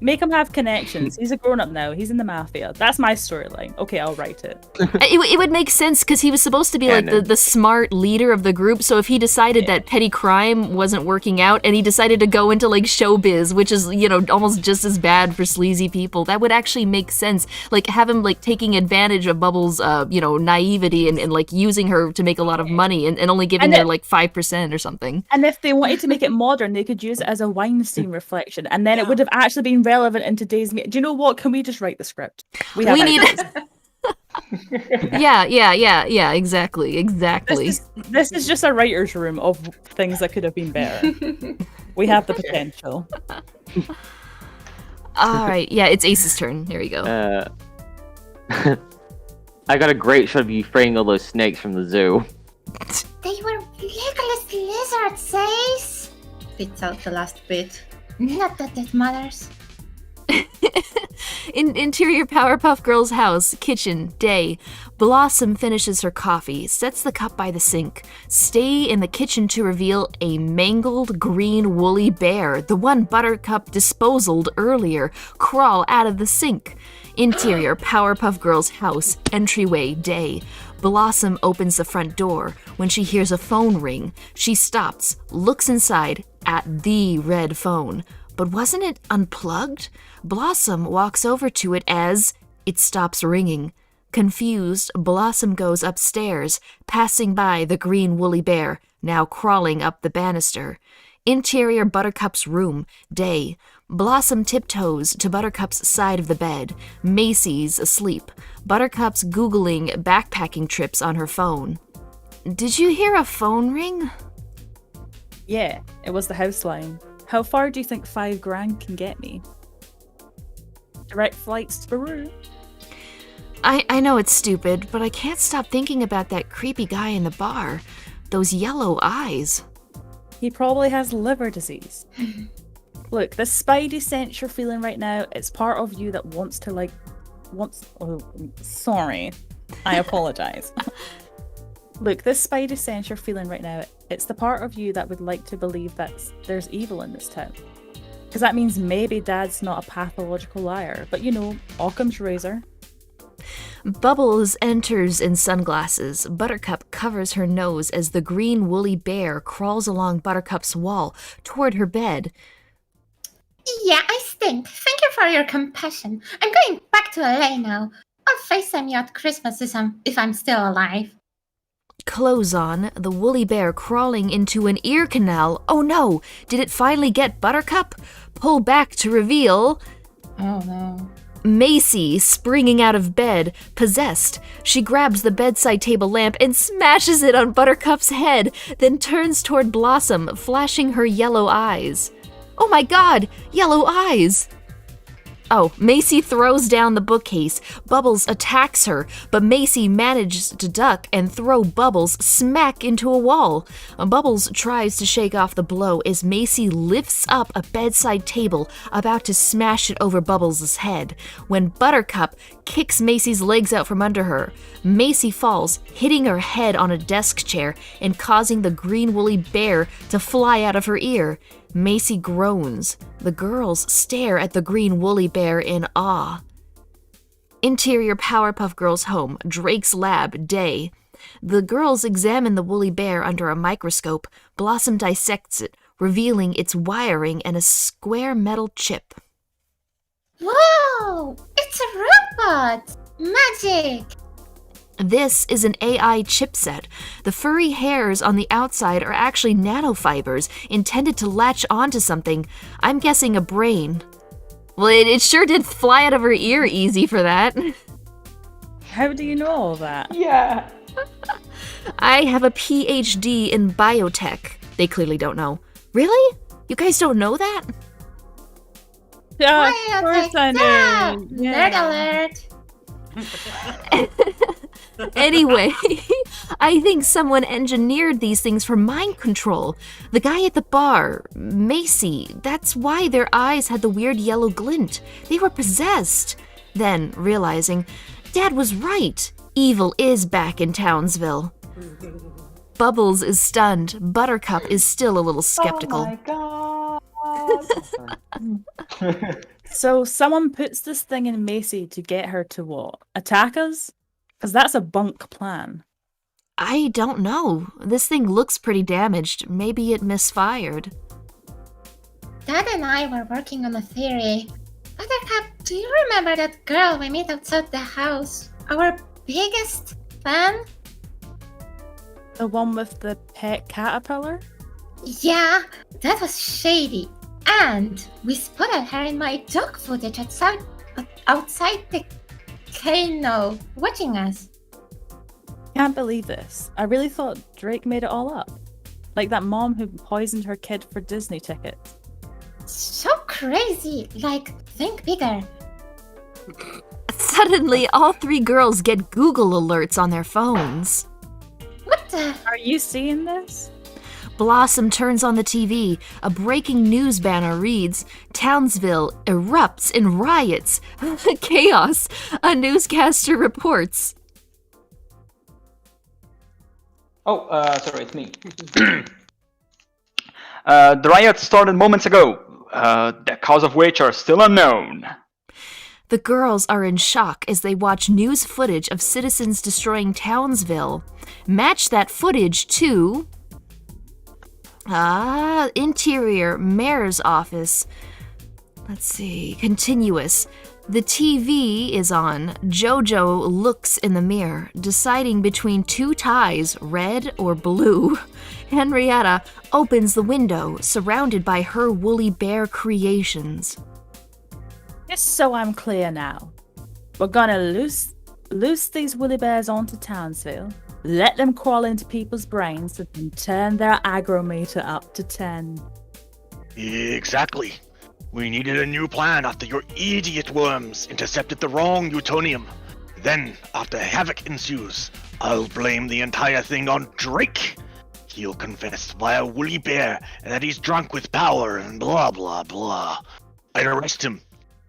Make him have connections. He's a grown-up now. He's in the mafia. That's my storyline. Okay, I'll write it. It would make sense because he was supposed to be like the smart leader of the group. So if he decided that petty crime wasn't working out and he decided to go into like showbiz, which is, you know, almost just as bad for sleazy people, that would actually make sense. Like have him like taking advantage of Bubbles' naivety and like using her to make a lot of money and only giving her like 5% or something. And if they wanted to make it modern, they could use it as a Weinstein reflection, and then it would have actually been relevant in today's do you know what? Can we just write the script? We need it. Yeah, exactly. This is just a writer's room of things that could have been better. We have the potential. All right, yeah, it's Ace's turn. Here we go. I got a great shot of you freeing all those snakes from the zoo. They were legless lizards, Ace. Spits out the last bit. Not that it matters. In interior Powerpuff Girls' house, kitchen, day. Blossom finishes her coffee, sets the cup by the sink. Stay in the kitchen to reveal a mangled green woolly bear, the one Buttercup disposaled earlier, crawl out of the sink. Interior, Powerpuff Girls' house, entryway, day. Blossom opens the front door. When she hears a phone ring, she stops, looks inside at the red phone. But wasn't it unplugged? Blossom walks over to it as it stops ringing. Confused, Blossom goes upstairs, passing by the green woolly bear, now crawling up the banister. Interior, Buttercup's room, day. Blossom tiptoes to Buttercup's side of the bed. Macy's asleep. Buttercup's Googling backpacking trips on her phone. Did you hear a phone ring? Yeah, it was the house line. How far do you think $5,000 can get me? Direct flights to Peru. I know it's stupid, but I can't stop thinking about that creepy guy in the bar. Those yellow eyes. He probably has liver disease. Look, this spidey sense you're feeling right now, it's part of you that wants to oh, sorry. I apologize. Look, this spidey sense you're feeling right now, it's the part of you that would like to believe that there's evil in this town. Because that means maybe Dad's not a pathological liar, but Occam's razor. Bubbles enters in sunglasses. Buttercup covers her nose as the green woolly bear crawls along Buttercup's wall toward her bed. Yeah, I stink. Thank you for your compassion. I'm going back to LA now. I'll FaceTime you at Christmas if I'm still alive. Clothes on, the woolly bear crawling into an ear canal. Oh no! Did it finally get Buttercup? Pull back to reveal... Oh no. Macy, springing out of bed, possessed. She grabs the bedside table lamp and smashes it on Buttercup's head, then turns toward Blossom, flashing her yellow eyes. Oh my god! Yellow eyes! Oh, Macy throws down the bookcase. Bubbles attacks her, but Macy manages to duck and throw Bubbles smack into a wall. Bubbles tries to shake off the blow as Macy lifts up a bedside table, about to smash it over Bubbles' head. When Buttercup kicks Macy's legs out from under her, Macy falls, hitting her head on a desk chair and causing the green woolly bear to fly out of her ear. Macy groans. The girls stare at the green woolly bear in awe. Interior, Powerpuff Girls' home, Drake's lab, day. The girls examine the woolly bear under a microscope. Blossom dissects it, revealing its wiring and a square metal chip. Whoa! It's a robot! Magic! This is an AI chipset. The furry hairs on the outside are actually nanofibers intended to latch onto something. I'm guessing a brain. Well, it sure did fly out of her ear easy for that. How do you know all that? Yeah. I have a PhD in biotech. They clearly don't know. Really? You guys don't know that? Yeah, of course I know. Nerd alert! Anyway, I think someone engineered these things for mind control. The guy at the bar, Macy, that's why their eyes had the weird yellow glint. They were possessed. Then, realizing, Dad was right. Evil is back in Townsville. Bubbles is stunned. Buttercup is still a little skeptical. Oh my god. So someone puts this thing in Macy to get her to what? Attack us? Because that's a bunk plan. I don't know. This thing looks pretty damaged. Maybe it misfired. Dad and I were working on a theory. Buttercup, do you remember that girl we met outside the house? Our biggest fan? The one with the pet caterpillar? Yeah, that was shady. And we spotted her in my dog footage outside the Kano, watching us. Can't believe this. I really thought Drake made it all up. Like that mom who poisoned her kid for Disney tickets. So crazy. Like, think bigger. Suddenly, all three girls get Google alerts on their phones. What the? Are you seeing this? Blossom turns on the TV. A breaking news banner reads, Townsville erupts in riots. Chaos. A newscaster reports. Oh, sorry, it's me. The riots started moments ago, the cause of which are still unknown. The girls are in shock as they watch news footage of citizens destroying Townsville. Match that footage to... interior, mayor's office. Let's see, continuous. The TV is on. Jojo looks in the mirror, deciding between two ties, red or blue. Henrietta opens the window, surrounded by her woolly bear creations. Just so I'm clear now, we're gonna loose these woolly bears onto Townsville, let them crawl into people's brains, and then turn their agrometer up to 10. Exactly. We needed a new plan after your idiot worms intercepted the wrong Utonium. Then, after havoc ensues, I'll blame the entire thing on Drake. He'll confess via Woolly Bear that he's drunk with power and blah blah blah. I'd arrest him,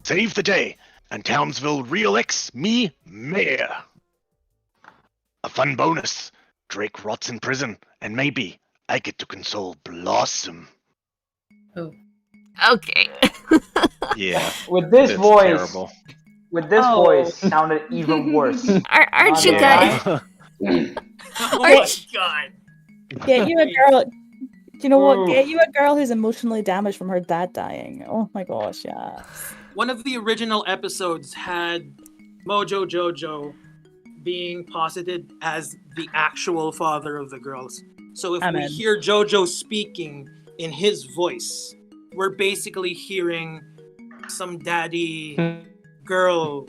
save the day, and Townsville re-elects me mayor. A fun bonus. Drake rots in prison, and maybe I get to console Blossom. Oh. Okay. Yeah. With this it's voice, terrible. voice sounded even worse. Aren't you guys? Oh my god. Get you a girl. You know what? Get you a girl who's emotionally damaged from her dad dying. Oh my gosh, yeah. One of the original episodes had Mojo Jojo being posited as the actual father of the girls. So if we hear Jojo speaking in his voice, we're basically hearing some daddy girl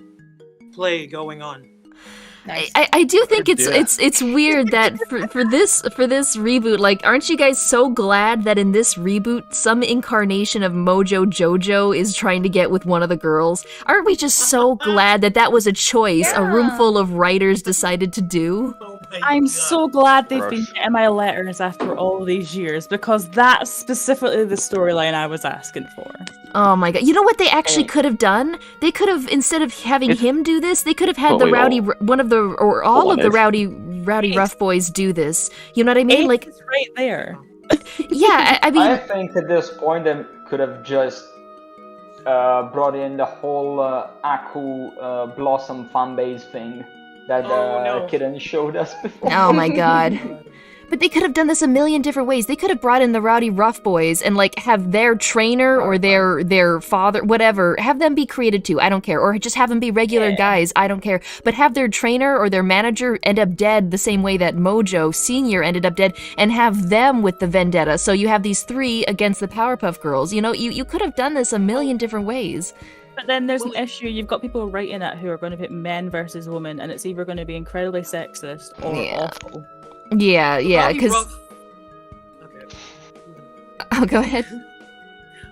play going on. Nice. I do think it's weird that for this reboot, like, aren't you guys so glad that in this reboot some incarnation of Mojo Jojo is trying to get with one of the girls? Aren't we just so glad that was a choice a room full of writers decided to do? Oh I'm so glad they've been getting my letters after all these years, because that's specifically the storyline I was asking for. Oh my god. You know what they actually could have done? They could have, instead of having him do this, they could have had the rowdy, one of the, or all of the rowdy rough boys do this. You know what I mean? Like, it's right there. Yeah, I mean... I think at this point they could have just brought in the whole Aku Blossom fanbase thing that Kitten showed us before. Oh my god. But they could have done this a million different ways. They could have brought in the rowdy rough boys and, like, have their trainer or their father, whatever, have them be created too. I don't care. Or just have them be regular guys. I don't care. But have their trainer or their manager end up dead the same way that Mojo Sr. ended up dead, and have them with the vendetta. So you have these three against the Powerpuff Girls. You know, you could have done this a million different ways. But then there's an issue. You've got people writing it who are going to put men versus women, and it's either going to be incredibly sexist or awful. Yeah, because... Okay. Oh, go ahead.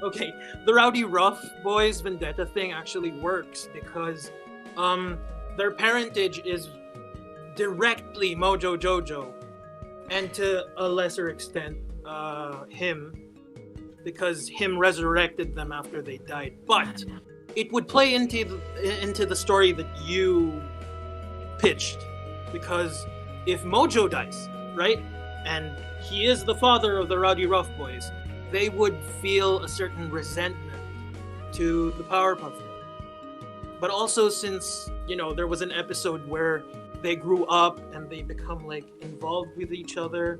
Okay, the Rowdy Rough Boys vendetta thing actually works because their parentage is directly Mojo Jojo, and to a lesser extent him, because him resurrected them after they died. But it would play into the story that you pitched, because if Mojo dies, right, and he is the father of the Rowdy Rough Boys, they would feel a certain resentment to the Powerpuff. But also, since, you know, there was an episode where they grew up and they become, like, involved with each other,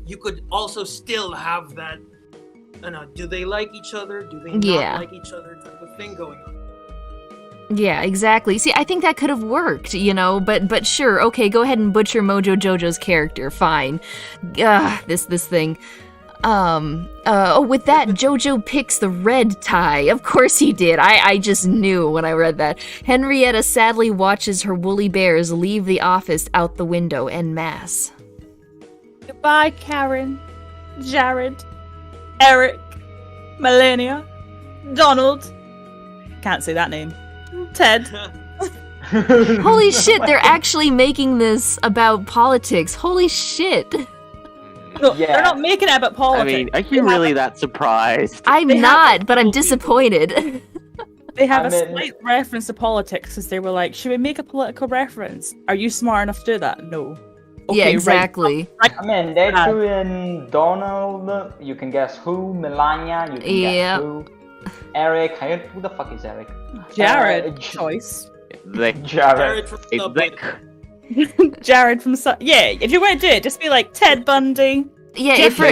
you could also still have that, do they like each other, do they not like each other type of thing going on. Yeah, exactly. See, I think that could have worked, you know, but sure, okay, go ahead and butcher Mojo Jojo's character, fine. This thing. With that, Jojo picks the red tie. Of course he did. I just knew when I read that. Henrietta sadly watches her woolly bears leave the office out the window en masse. Goodbye, Karen, Jared, Eric, Melania, Donald. Can't say that name. Ted. Holy shit, they're actually making this about politics. Holy shit. No, they're not making it about politics. I mean, are you really that surprised? I'm not, but I'm disappointed. They have a slight reference to politics, because they were like, should we make a political reference? Are you smart enough to do that? No. Okay, yeah, exactly. Right. I mean, they threw in Donald, you can guess who, Melania, you can guess who. Eric. Who the fuck is Eric? Jared. Choice. Jared. Jared from yeah. If you want to do it, just be like Ted Bundy. Yeah, for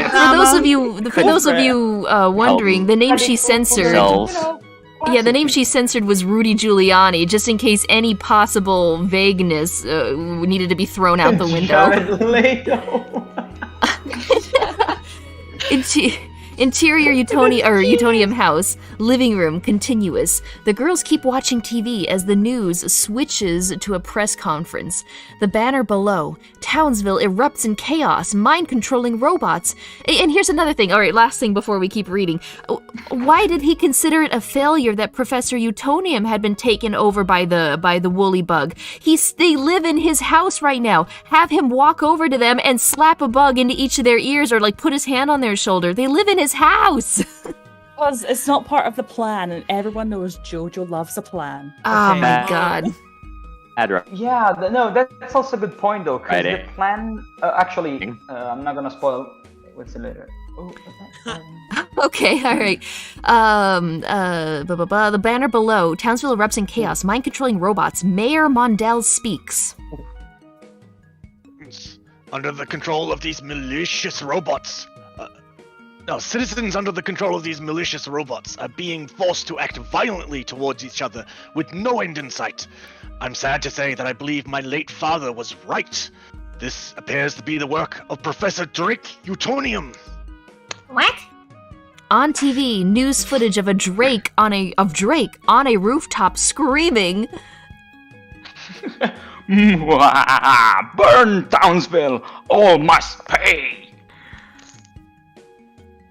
those of you wondering, the name she censored. Yeah, the name she censored was Rudy Giuliani, just in case any possible vagueness needed to be thrown out the window. Jared Leto. Interior Utonium house, living room, continuous. The girls keep watching TV as the news switches to a press conference. The banner below, Townsville erupts in chaos, mind-controlling robots. And here's another thing, alright, last thing before we keep reading. Why did he consider it a failure that Professor Utonium had been taken over by the woolly bug? They live in his house right now. Have him walk over to them and slap a bug into each of their ears or like put his hand on their shoulder. They live in his house. Because it's not part of the plan, and everyone knows Jojo loves a plan. Oh my god. Yeah, no, that's also a good point though, because the plan. Actually, I'm not gonna spoil. What's the later? Okay, alright. The banner below, Townsville erupts in chaos, mind-controlling robots. Mayor Mondale speaks. Under the control of these malicious robots. Citizens under the control of these malicious robots are being forced to act violently towards each other with no end in sight. I'm sad to say that I believe my late father was right. This appears to be the work of Professor Drake Utonium. What? On TV, news footage of Drake on a rooftop screaming. Burn Townsville! All must pay!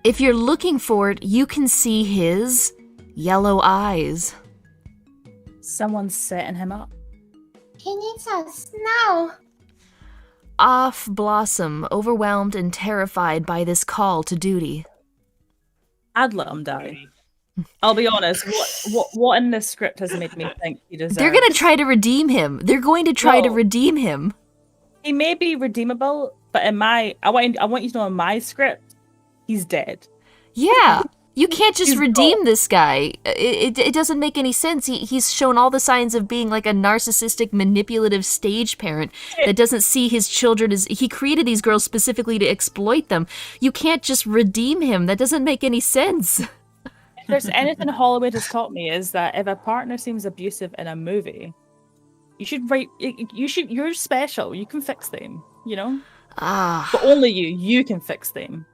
If you're looking for it, you can see his yellow eyes. Someone's setting him up. He needs us now. Off Blossom, overwhelmed and terrified by this call to duty. I'd let him die. I'll be honest, what in this script has made me think he deserves? They're gonna try to redeem him. They're going to try to redeem him. He may be redeemable, but I want you to know in my script, he's dead. Yeah, you can't just redeem this guy. It doesn't make any sense. He's shown all the signs of being like a narcissistic, manipulative stage parent that doesn't see his children as... He created these girls specifically to exploit them. You can't just redeem him. That doesn't make any sense. If there's anything Hollywood has taught me is that if a partner seems abusive in a movie, you're special. You can fix them, you know? But only you can fix them.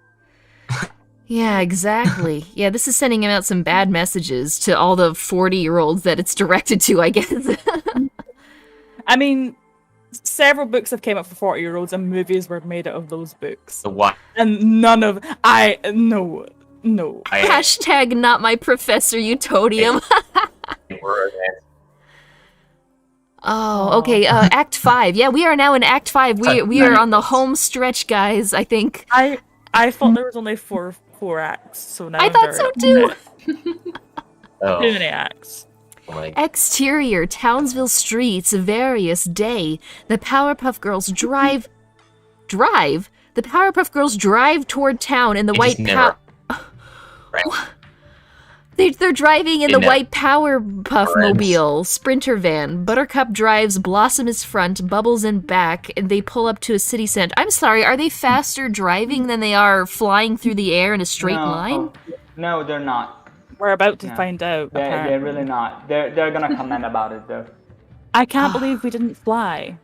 Yeah, exactly. Yeah, this is sending out some bad messages to all the 40-year-olds that it's directed to, I guess. I mean, several books have came up for 40-year-olds and movies were made out of those books. What? And none of... No. Hashtag not my Professor Utonium. Oh, okay. Act 5. Yeah, we are now in Act 5. We are on the home stretch, guys, I think. I thought there was only four acts, so now I thought so too. Too many acts. Exterior, Townsville streets, various day. The Powerpuff Girls drive. The Powerpuff Girls drive toward town in the white They're driving in the white Powerpuff mobile, Sprinter van. Buttercup drives, Blossom is front, Bubbles in back, and they pull up to a city center. I'm sorry, are they faster driving than they are flying through the air in a straight line? No, they're not. We're about to find out. They're really not. They're gonna comment about it though. I can't believe we didn't fly.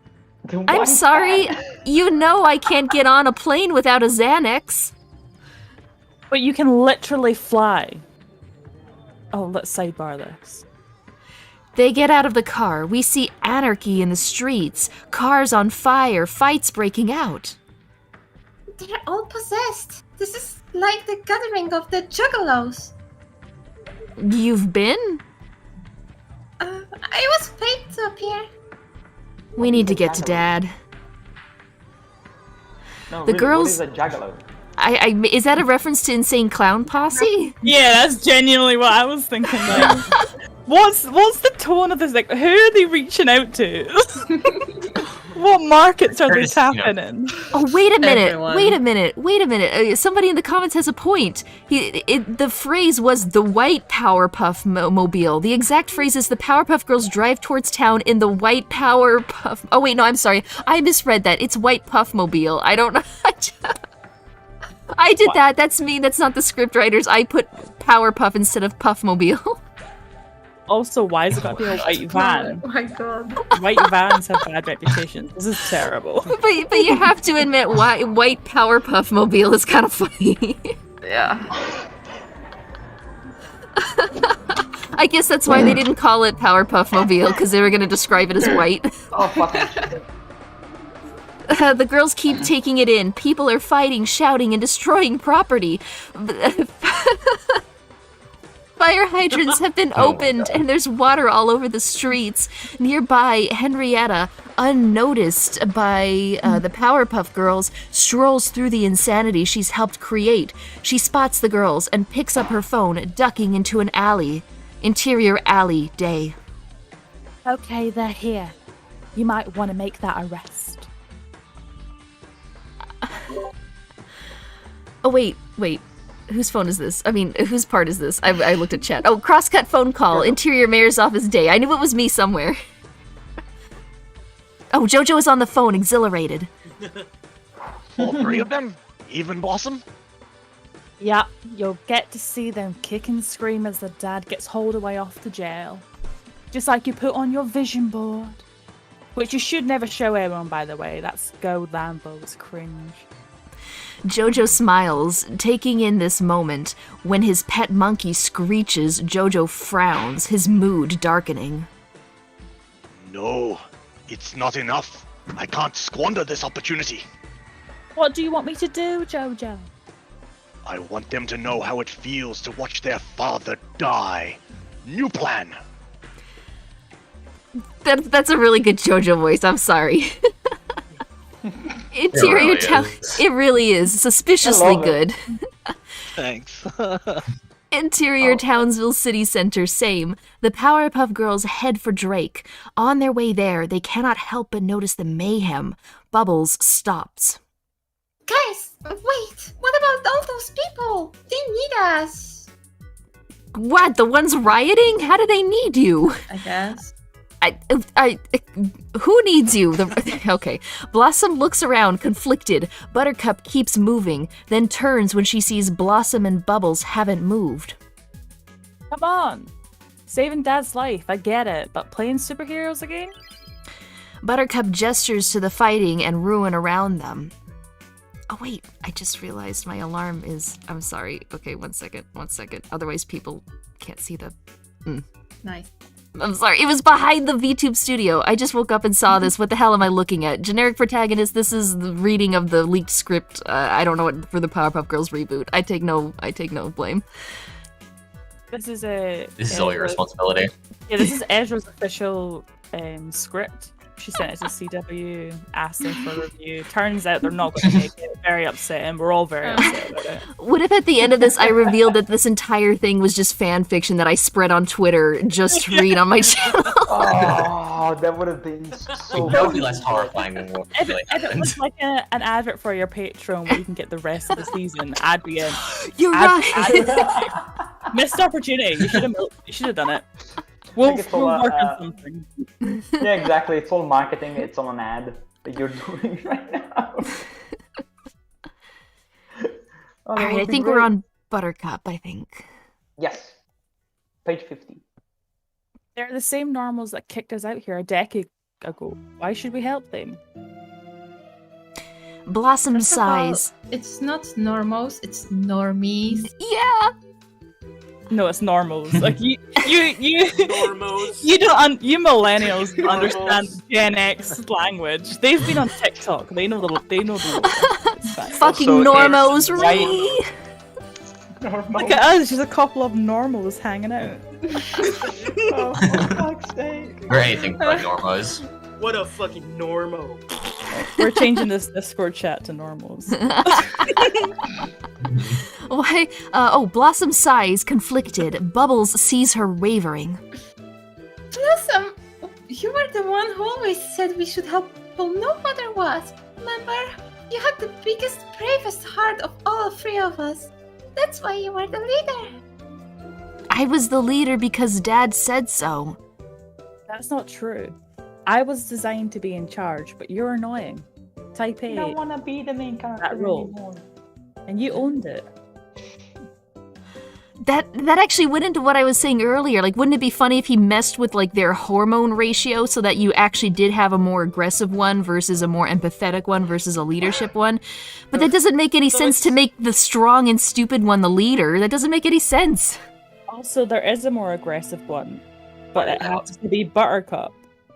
I'm sorry, you know I can't get on a plane without a Xanax. But you can literally fly. Oh, let's sidebar this. They get out of the car. We see anarchy in the streets. Cars on fire. Fights breaking out. They're all possessed. This is like the gathering of the Juggalos. You've been? I was paid to appear. We need to get to Dad. No, the really, girls... What is a Juggalo? Is that a reference to Insane Clown Posse? Yeah, that's genuinely what I was thinking. Like, what's the tone of this? Like, who are they reaching out to? What markets are they Just, you know. tapping in? Oh, wait a minute! Everyone. Wait a minute! Somebody in the comments has a point. The phrase was the white Powerpuff mobile. The exact phrase is the Powerpuff Girls drive towards town in the white Powerpuff. Oh wait, no, I'm sorry. I misread that. It's white Puff mobile. I don't know. I did that. That's me. That's not the script writers. I put Powerpuff instead of Puffmobile. Also, why has it got to be a white van? Oh my god. White vans have bad reputations. This is terrible. But you have to admit, white Powerpuff mobile is kind of funny. Yeah. I guess that's why they didn't call it Powerpuff mobile, because they were going to describe it as white. Oh, fucking shit. The girls keep taking it in. People are fighting, shouting, and destroying property. Fire hydrants have been opened, and there's water all over the streets. Nearby, Henrietta, unnoticed by the Powerpuff Girls, strolls through the insanity she's helped create. She spots the girls and picks up her phone, ducking into an alley. Interior alley day. Okay, they're here. You might want to make that arrest. Oh, wait. Whose phone is this? I mean, whose part is this? I looked at chat. Oh, crosscut phone call. Interior Mayor's Office day. I knew it was me somewhere. Oh, Jojo is on the phone, exhilarated. All three of them? Even Blossom? Yeah, you'll get to see them kick and scream as their dad gets hauled away off to jail. Just like you put on your vision board. Which you should never show everyone, by the way. That's Go Lambos cringe. Jojo smiles, taking in this moment. When his pet monkey screeches, Jojo frowns, his mood darkening. No, it's not enough. I can't squander this opportunity. What do you want me to do, Jojo? I want them to know how it feels to watch their father die. New plan. That's a really good Jojo voice, I'm sorry. Interior town. It really is. Suspiciously good. Thanks. Interior Townsville City Center, same. The Powerpuff Girls head for Drake. On their way there, they cannot help but notice the mayhem. Bubbles stops. Guys, wait! What about all those people? They need us! What? The ones rioting? How do they need you? I guess. Who needs you? Okay. Blossom looks around, conflicted. Buttercup keeps moving, then turns when she sees Blossom and Bubbles haven't moved. Come on! Saving Dad's life, I get it, but playing superheroes again? Buttercup gestures to the fighting and ruin around them. Oh wait, I just realized my alarm is... I'm sorry. Okay, one second. Otherwise people can't see the... Nice. I'm sorry, it was behind the VTube studio. I just woke up and saw this. What the hell am I looking at? Generic protagonist, this is the reading of the leaked script. I don't know what for the Powerpuff Girls reboot. I take no blame. This is all your responsibility. Yeah, this is Ezra's official script. She sent it to CW, asked them for review. Turns out they're not going to make it. Very upset, and we're all very upset about it. What if at the end of this I revealed that this entire thing was just fan fiction that I spread on Twitter just to read on my channel? Oh, that would have been so That would be less horrifying than what really If it happened. was like an advert for your Patreon where you can get the rest of the season, ad be in. You're right. Missed opportunity. You should have done it. We'll work on something. Yeah, exactly. It's all marketing. It's on an ad that you're doing right now. Alright, I think we're on Buttercup, I think. Yes. Page 50. They're the same normals that kicked us out here a decade ago. Why should we help them? Blossom First of all, sighs. it's not normals, it's normies. Yeah! No, it's normals. Like you Normals. you millennials don't understand Gen X language. They've been on TikTok. They know the it's fine. Fucking Also, normos, it's Ree! Look at us, just a couple of normals hanging out. Oh, for fuck's sake. Or anything but normos. What a fucking normo. We're changing this Discord chat to normals. Why? Blossom sighs, conflicted. Bubbles sees her wavering. Blossom, you were the one who always said we should help people no matter what. Remember? You had the biggest, bravest heart of all three of us. That's why you were the leader. I was the leader because Dad said so. That's not true. I was designed to be in charge, but you're annoying. Type A. I don't want to be the main character That role. anymore. And you owned it. That actually went into what I was saying earlier. Like, wouldn't it be funny if he messed with, like, their hormone ratio so that you actually did have a more aggressive one versus a more empathetic one versus a leadership one? But that doesn't make any sense to make the strong and stupid one the leader. That doesn't make any sense. Also, there is a more aggressive one, but it happens to be Buttercup,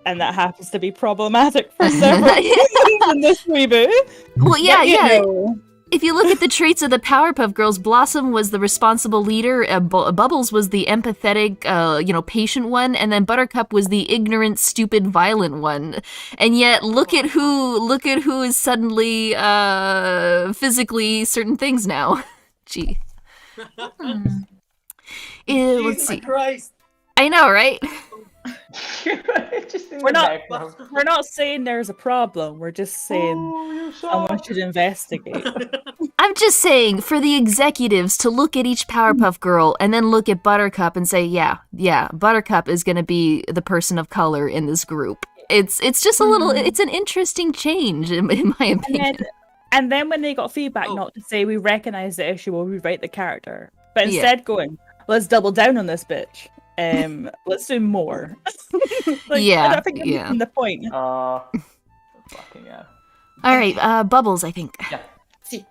and that happens to be problematic for several reasons in this reboot. Well, yeah, But, you yeah. know. If you look at the traits of the Powerpuff Girls, Blossom was the responsible leader, Bubbles was the empathetic, patient one, and then Buttercup was the ignorant, stupid, violent one. And yet, look at who is suddenly physically certain things now. Gee. Let's see. Christ. I know, right? Just in We're the not. background. We're not saying there's a problem. We're just saying someone should investigate. I'm just saying, for the executives to look at each Powerpuff Girl and then look at Buttercup and say, yeah, Buttercup is going to be the person of color in this group. It's just a little, it's an interesting change, in my opinion. And then when they got feedback, not to say we recognize the issue, we'll rewrite the character, but instead going, let's double down on this bitch. Let's do more. I don't think I'm missing the point. Fucking yeah. All right, Bubbles, I think. Yeah. See,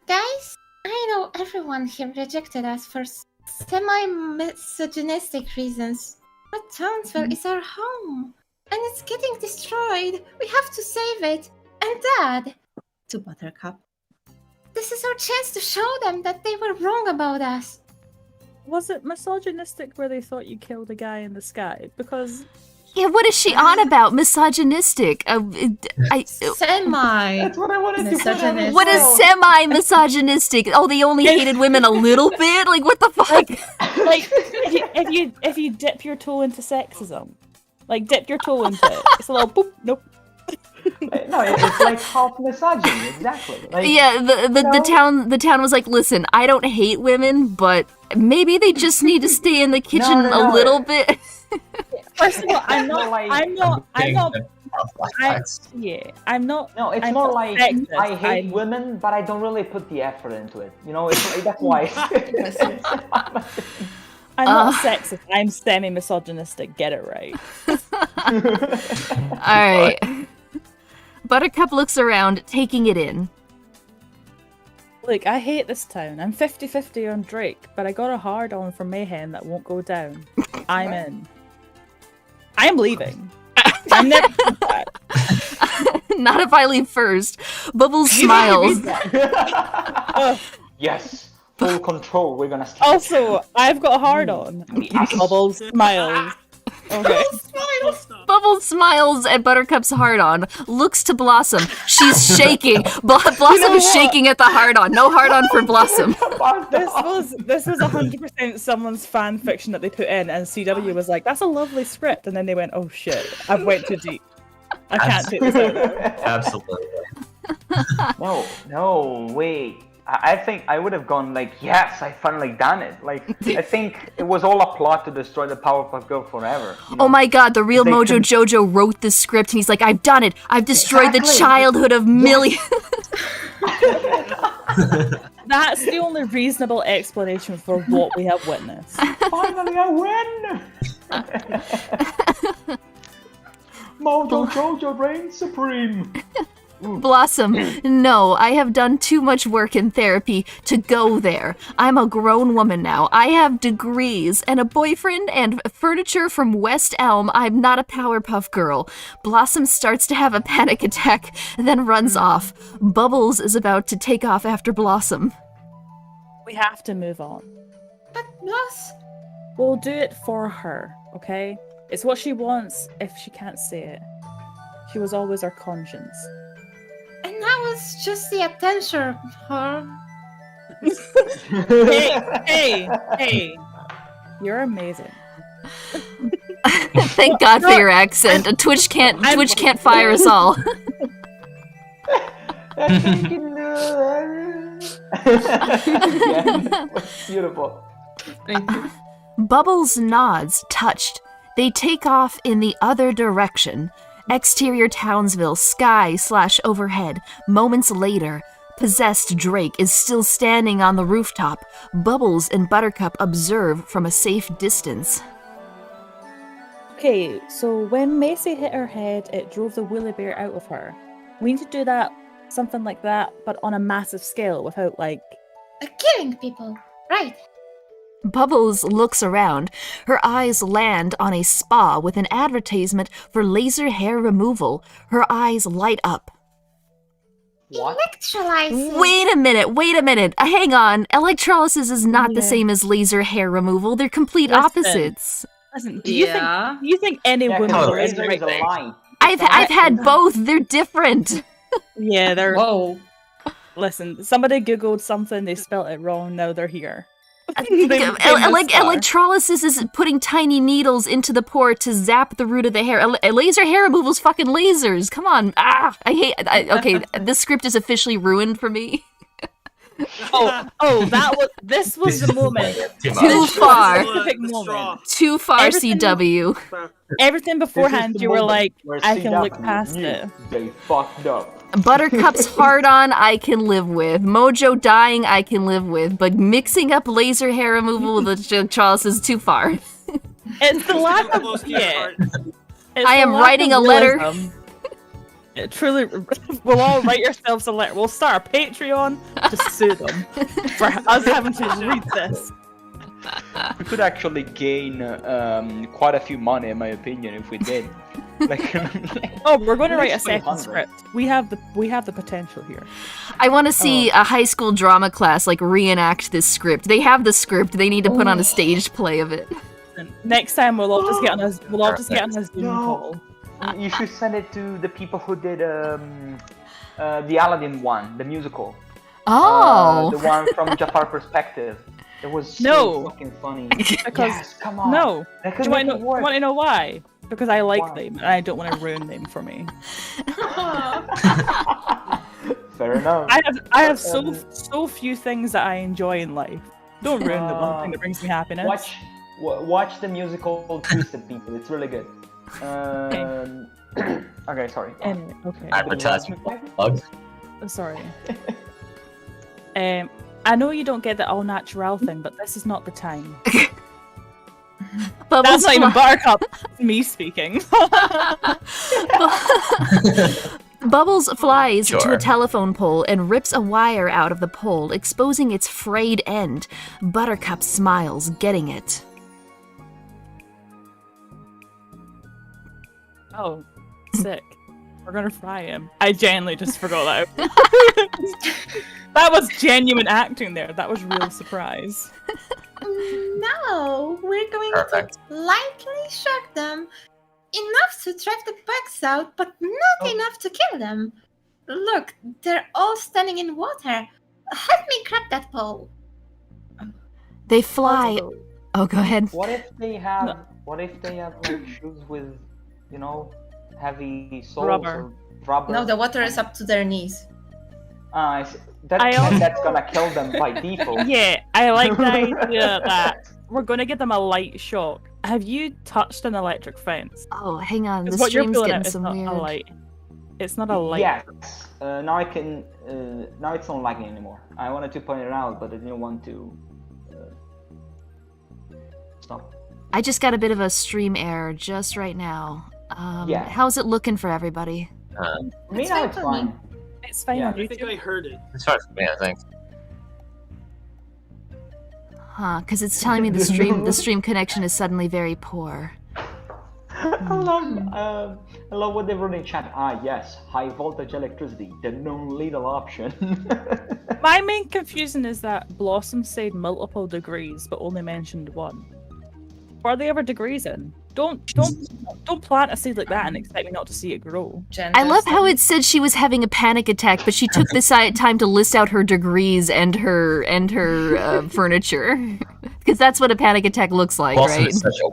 guys, I know everyone here rejected us for semi-misogynistic reasons, but Townsville is our home, and it's getting destroyed. We have to save it. And Dad, to Buttercup, this is our chance to show them that they were wrong about us. Was it misogynistic where they thought you killed a guy in the sky? Because... Yeah, what is she on about? Misogynistic? Semi. That's what I wanted to Misogynistic. put. What is semi-misogynistic? Oh, they only hated women a little bit? Like, what the fuck? Like, if you dip your toe into sexism, like, dip your toe into it. It's a little boop, nope. No, it's like half misogyny, exactly. Like, Yeah, the town was like, listen, I don't hate women, but maybe they just need to stay in the kitchen a little bit. First of all, I'm not. No, it's I'm more not like sexist. I hate women, but I don't really put the effort into it. You know, it's like, that's why. I'm not sexist. I'm semi-misogynistic. Get it right. All right. Buttercup looks around, taking it in. Look, I hate this town. I'm 50-50 on Drake, but I got a hard on for Mayhem that won't go down. I'm in. I'm leaving. I'm never coming back. Not if I leave first. Bubbles smiles. Yes, full control. We're gonna. Also, I've got a hard on. Bubbles smiles. Okay. Bubbles smiles at Buttercup's hard-on, looks to Blossom. She's shaking. Blossom is shaking at the hard-on. No hard-on for Blossom. This was 100% someone's fan fiction that they put in, and CW was like, "That's a lovely script," and then they went, "Oh shit, I've went too deep. I can't take this out." Absolutely. No, wait. I think I would have gone like, yes, I finally done it. Like, I think it was all a plot to destroy the Powerpuff Girl forever. You know? Oh my god, the real Mojo Jojo wrote this script and he's like, I've done it. I've destroyed the childhood of millions. That's the only reasonable explanation for what we have witnessed. Finally, I win! Mojo Jojo reigns supreme. Blossom, no, I have done too much work in therapy to go there. I'm a grown woman now. I have degrees and a boyfriend and furniture from West Elm. I'm not a Powerpuff Girl. Blossom starts to have a panic attack, then runs off. Bubbles is about to take off after Blossom. We have to move on. But Bloss... We'll do it for her, okay? It's what she wants if she can't say it. She was always our conscience. And now it's just the attention, huh? Hey! You're amazing. Thank God for your accent. Twitch can't fire us all. Yeah, it's beautiful. Thank you. Bubbles nods, touched. They take off in the other direction. Exterior Townsville, sky/overhead. Moments later, possessed Drake is still standing on the rooftop. Bubbles and Buttercup observe from a safe distance. Okay, so when Macy hit her head, it drove the woolly bear out of her. We need to do that, something like that, but on a massive scale without, like... Killing people, right. Bubbles looks around. Her eyes land on a spa with an advertisement for laser hair removal. Her eyes light up. What? Electrolysis. Wait a minute. Hang on. Electrolysis is not the same as laser hair removal. They're complete opposites. Listen, do you think any woman is the right thing? I've had both. They're different. Yeah, they're... Whoa. Listen, somebody googled something, they spelled it wrong, now they're here. Electrolysis is putting tiny needles into the pore to zap the root of the hair. Laser hair removal's fucking lasers. Come on. Okay, this script is officially ruined for me. This was the moment. Too far. Specific moment. Too far, CW. Everything beforehand, you were like, I can look past it. They fucked up. Buttercup's hard on, I can live with. Mojo dying, I can live with. But mixing up laser hair removal with electrolysis is too far. It's the lack of... I am writing a letter. It truly, we'll all write yourselves a letter. We'll start a Patreon to sue them for us having to read this. We could actually gain quite a few money, in my opinion, if we did. We're going to write a second script. We have the potential here. I want to see a high school drama class reenact this script. They have the script. They need to put on a staged play of it. And next time we'll all just get on a Zoom call. You should send it to the people who did the Aladdin one, the musical. Oh, the one from Jafar perspective. It was so fucking funny. Because come on. No, do you want to know why? Because I like them and I don't want to ruin them for me. Fair enough. I have so few things that I enjoy in life. Don't ruin the one thing that brings me happiness. Watch the musical Twisted People. It's really good. Okay, sorry. Anyway, okay. Advertisement plug. Sorry. I know you don't get the all natural thing, but this is not the time. That's not even Buttercup. Me speaking. Bubbles flies to a telephone pole and rips a wire out of the pole, exposing its frayed end. Buttercup smiles, getting it. Oh, sick. We're gonna fry him. I genuinely just forgot that. That was genuine acting there. That was real surprise. No, we're going to lightly shock them. Enough to drive the bugs out, but not enough to kill them. Look, they're all standing in water. Help me grab that pole. They fly. Oh, go ahead. What if they have shoes with, heavy soles or rubber? No, the water is up to their knees. That's gonna kill them by default. Yeah, I like the idea that we're gonna give them a light shock. Have you touched an electric fence? Oh, hang on. The what stream's you're getting out some is weird. not a light. It's not a light. Yes. Now I can. Now it's not lagging anymore. I wanted to point it out, but I didn't want to. Stop. I just got a bit of a stream error just right now. Yeah. How's it looking for everybody? Me now it's fine. It's fine. Yeah. I think I heard it. It's fine for me, I think. Huh, because it's telling me the stream connection is suddenly very poor. I love what they wrote in chat. Yes, high voltage electricity, the non-lethal option. My main confusion is that Blossom said multiple degrees, but only mentioned one. What are the other degrees in? Don't plant a seed like that and expect me not to see it grow. I love how it said she was having a panic attack, but she took this time to list out her degrees and her furniture, because that's what a panic attack looks like, Blossom right? is such a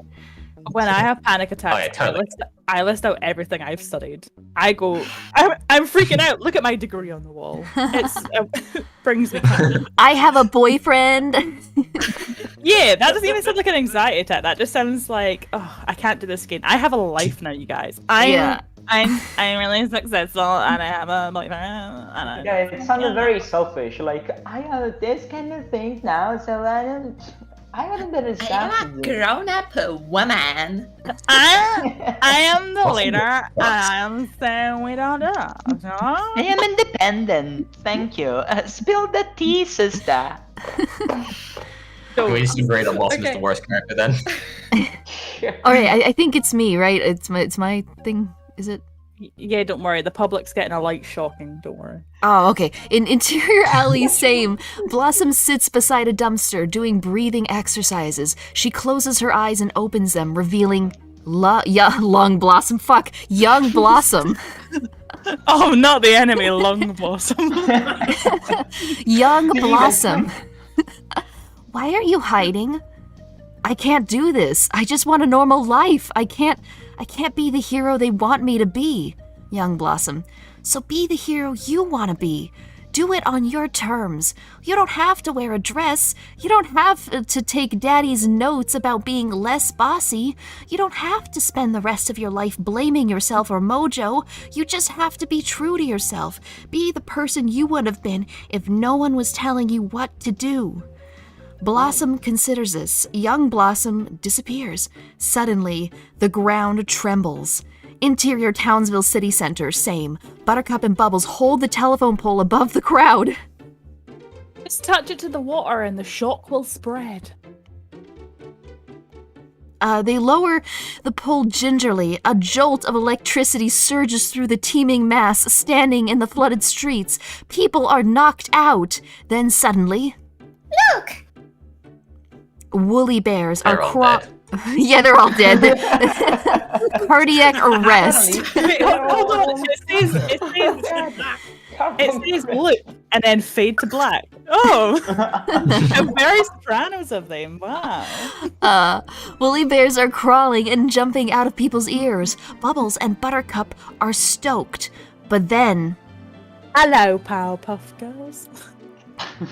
When I have panic attacks, Oh, yeah, totally. I list out everything I've studied. I'm freaking out. Look at my degree on the wall. It brings me down. I have a boyfriend. Yeah, that doesn't even sound like an anxiety attack. That just sounds like, oh, I can't do this again. I have a life now, you guys. I'm really successful, and I have a boyfriend. Yeah, it sounded very selfish. Like, I have this kind of things now, so I don't understand. I am a grown-up woman. I am the leader, and I am saying we don't do it. I am independent. Thank you. Spill the tea, sister. Can we just agree that Blossom is the worst character then? Alright, I think it's me, right? It's my thing, is it? Yeah, don't worry. The public's getting a light shocking. Don't worry. Oh, okay. In Interior Alley, same. Blossom sits beside a dumpster, doing breathing exercises. She closes her eyes and opens them, revealing Young Blossom. Oh, not the enemy, Lung Blossom. Young Blossom. Why are you hiding? I can't do this. I just want a normal life. I can't be the hero they want me to be, Young Blossom. So be the hero you want to be. Do it on your terms. You don't have to wear a dress. You don't have to take Daddy's notes about being less bossy. You don't have to spend the rest of your life blaming yourself or Mojo. You just have to be true to yourself. Be the person you would have been if no one was telling you what to do. Blossom considers this. Young Blossom disappears. Suddenly, the ground trembles. Interior Townsville City Center, same. Buttercup and Bubbles hold the telephone pole above the crowd. Just touch it to the water and the shock will spread. They lower the pole gingerly. A jolt of electricity surges through the teeming mass standing in the flooded streets. People are knocked out. Then suddenly... Look! Woolly bears They're are all dead. Yeah, they're all dead. Cardiac arrest. Wait, hold on. It says look and then fade to black. Oh, I'm very Sopranos of them. Wow. Woolly bears are crawling and jumping out of people's ears. Bubbles and Buttercup are stoked. But then... Hello, Powerpuff Girls.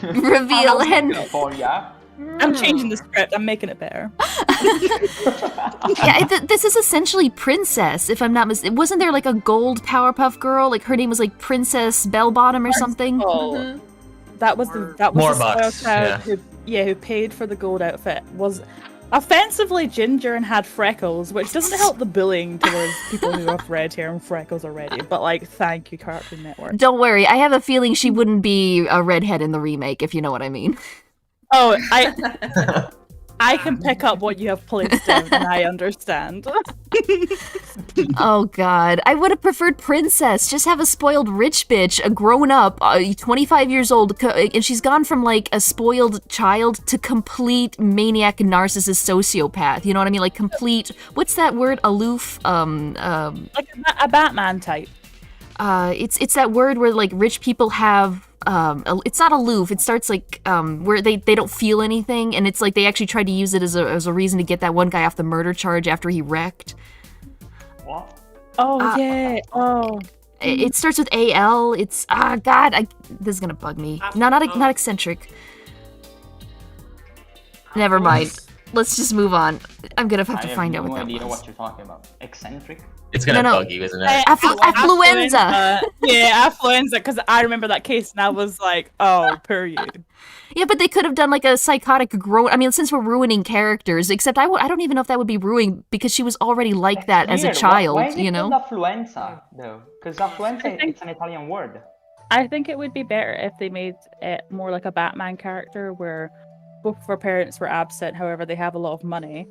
Reveal I'm changing the script. I'm making it better. Yeah, this is essentially Princess, if I'm not mistaken. Wasn't there like a gold Powerpuff Girl? Like her name was like Princess Bellbottom or something? Oh, that was the spoiled child who paid for the gold outfit. Was offensively ginger and had freckles, which doesn't help the bullying towards people who have red hair and freckles already. But like, thank you, Cartoon Network. Don't worry, I have a feeling she wouldn't be a redhead in the remake, if you know what I mean. Oh, I can pick up what you have placed down, and I understand. Oh god, I would have preferred Princess. Just have a spoiled rich bitch, a grown up, 25 years old, and she's gone from like a spoiled child to complete maniac narcissist sociopath. You know what I mean? Like complete. What's that word? Aloof. Like a Batman type. It's that word where like rich people have. It's not aloof. It starts like where they don't feel anything, and it's like they actually tried to use it as a reason to get that one guy off the murder charge after he wrecked. What? Oh yeah. Oh. It starts with AL. It's God. This is gonna bug me. No, not eccentric. Never mind. Let's just move on. I'm gonna have to find out what that was. I have no idea what you're talking about. Eccentric? It's gonna bug you, isn't it? Affluenza. Yeah, affluenza. Because I remember that case, and I was like, "Oh, period." Yeah, but they could have done like a psychotic grown. I mean, since we're ruining characters, except I don't even know if that would be ruining because she was already like that as a child. Why is it you know? called affluenza though? Because affluenza it's an Italian word. I think it would be better if they made it more like a Batman character, where both of her parents were absent. However, they have a lot of money.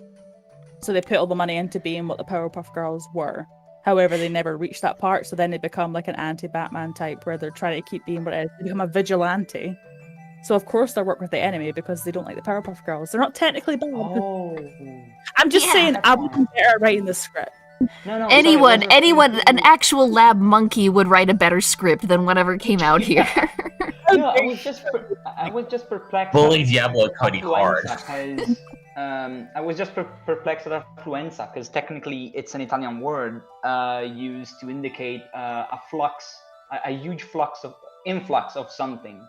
So they put all the money into being what the Powerpuff Girls were. However, they never reached that part, so then they become like an anti-Batman type where they're trying to keep being what it is. They become a vigilante. So of course they'll work with the enemy because they don't like the Powerpuff Girls. They're not technically bad. Oh. I'm just saying I would be better writing the script. No, anyone, an actual lab monkey would write a better script than whatever came out here. No, I was just perplexed. Bully Diablo Cody hard. I was just perplexed at affluenza, because technically it's an Italian word used to indicate a flux, a huge influx of something,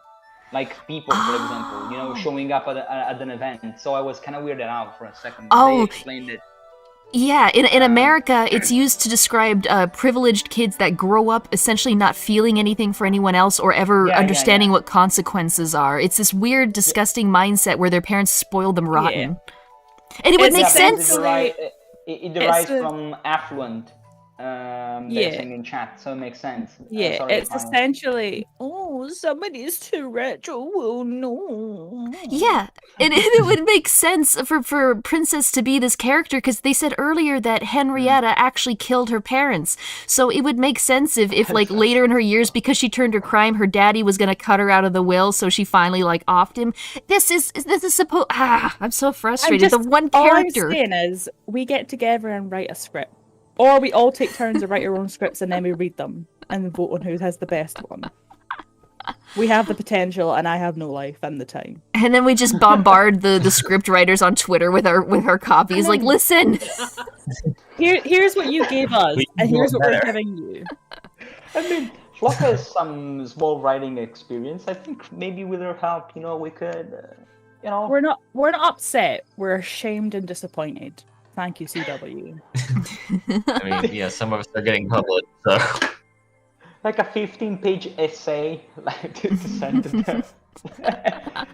like people, for example, showing up at an event. So I was kind of weirded out for a second. They explained it. Yeah, in America, it's used to describe privileged kids that grow up essentially not feeling anything for anyone else or ever understanding what consequences are. It's this weird, disgusting mindset where their parents spoil them rotten. Yeah. And it would make sense. It derives from affluent, they're saying in chat, so it makes sense. Yeah, it's essentially, somebody's too rich, oh no. Yeah, and it would make sense for Princess to be this character, because they said earlier that Henrietta actually killed her parents. So it would make sense if like later in her years, because she turned her crime, her daddy was gonna cut her out of the will, so she finally like offed him. This is supposed. I'm so frustrated. The one character. All I'm saying is, we get together and write a script. Or we all take turns to write our own scripts and then we read them and vote on who has the best one. We have the potential and I have no life and the time. And then we just bombard the script writers on Twitter with our copies. Like, listen! Here's what you gave us, and here's what we're giving you. I mean, Flock has some small writing experience. I think maybe with her help, we could, We're not upset. We're ashamed and disappointed. Thank you, CW. I mean, yeah, some of us are getting published, so. Like a 15-page essay, like to send to them.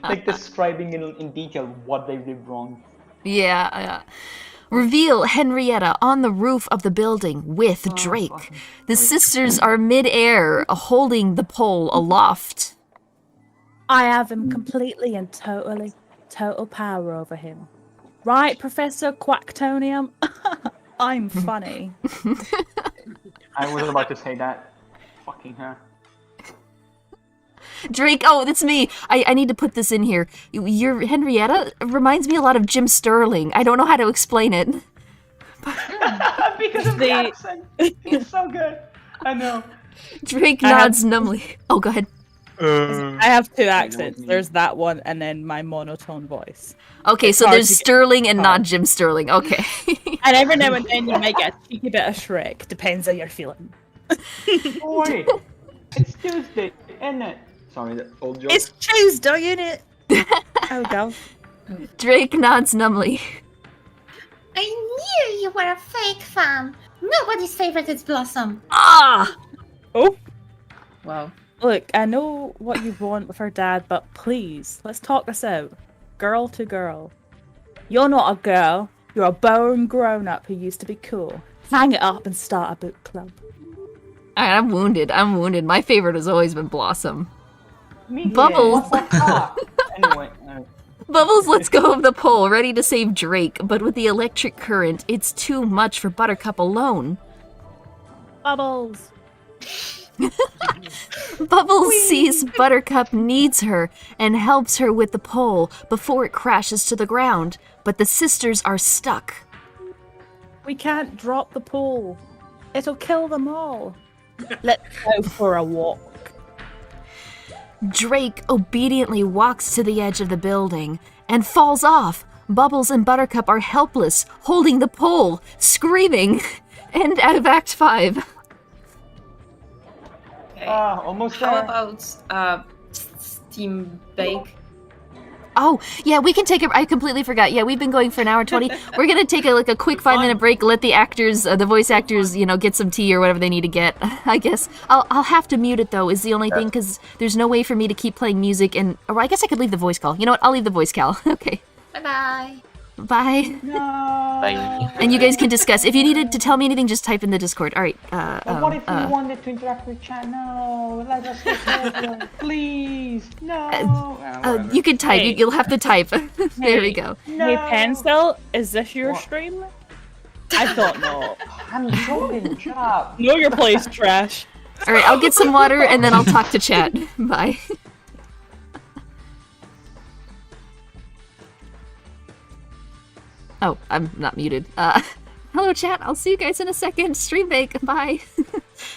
Like describing in detail what they did wrong. Yeah. Reveal Henrietta on the roof of the building with Drake. The sisters are mid-air, holding the pole aloft. I have him completely and total power over him. Right, Professor Quacktonium? I'm funny. I was about to say that. Fucking her. Drake, that's me. I need to put this in here. Your Henrietta reminds me a lot of Jim Sterling. I don't know how to explain it. Because of the accent. It's so good. I know. Drake nods numbly. Oh, go ahead. I have two accents. There's that one and then my monotone voice. Okay, so there's Sterling and not Jim Sterling. Okay. And every now and then you might get a cheeky bit of Shrek. Depends how you're feeling. Oh, wait. It's Tuesday, isn't it? Sorry, that old joke. It's Tuesday, isn't it? Oh, go. Drake nods numbly. I knew you were a fake fan. Nobody's favorite is Blossom. Ah! Oh. Wow. Look, I know what you want with her dad, but please, let's talk this out. Girl to girl. You're not a girl. You're a born grown-up who used to be cool. Hang it up and start a book club. I'm wounded. My favorite has always been Blossom. Me Bubbles. Anyway. Bubbles lets go of the pole, ready to save Drake, but with the electric current, it's too much for Buttercup alone. Bubbles. Bubbles sees Buttercup needs her and helps her with the pole before it crashes to the ground, but the sisters are stuck. We can't drop the pole. It'll kill them all. Let's go for a walk. Drake obediently walks to the edge of the building and falls off. Bubbles and Buttercup are helpless, holding the pole, screaming. End out of Act 5. Okay. Almost there. How about steam bake? Oh, yeah, we can take I completely forgot. Yeah, we've been going for an hour 20. We're going to take a quick 5-minute break, let the actors, the voice actors, get some tea or whatever they need to get, I guess. I'll have to mute it, though, is the only thing, because there's no way for me to keep playing music, or I guess I could leave the voice call. You know what? I'll leave the voice call. Okay. Bye-bye. Bye. No. Bye. And you guys can discuss. If you needed to tell me anything, just type in the Discord. All right. But what if we wanted to interact with chat? No, let us together. Please. No. You can type. Hey. You'll have to type. There we go. No. Hey, Pencil, is this your stream? I thought not. I'm joking. Shut up. Know your place, trash. All right, I'll get some water and then I'll talk to chat. Bye. Oh, I'm not muted. Hello, chat. I'll see you guys in a second. Stream bake. Bye.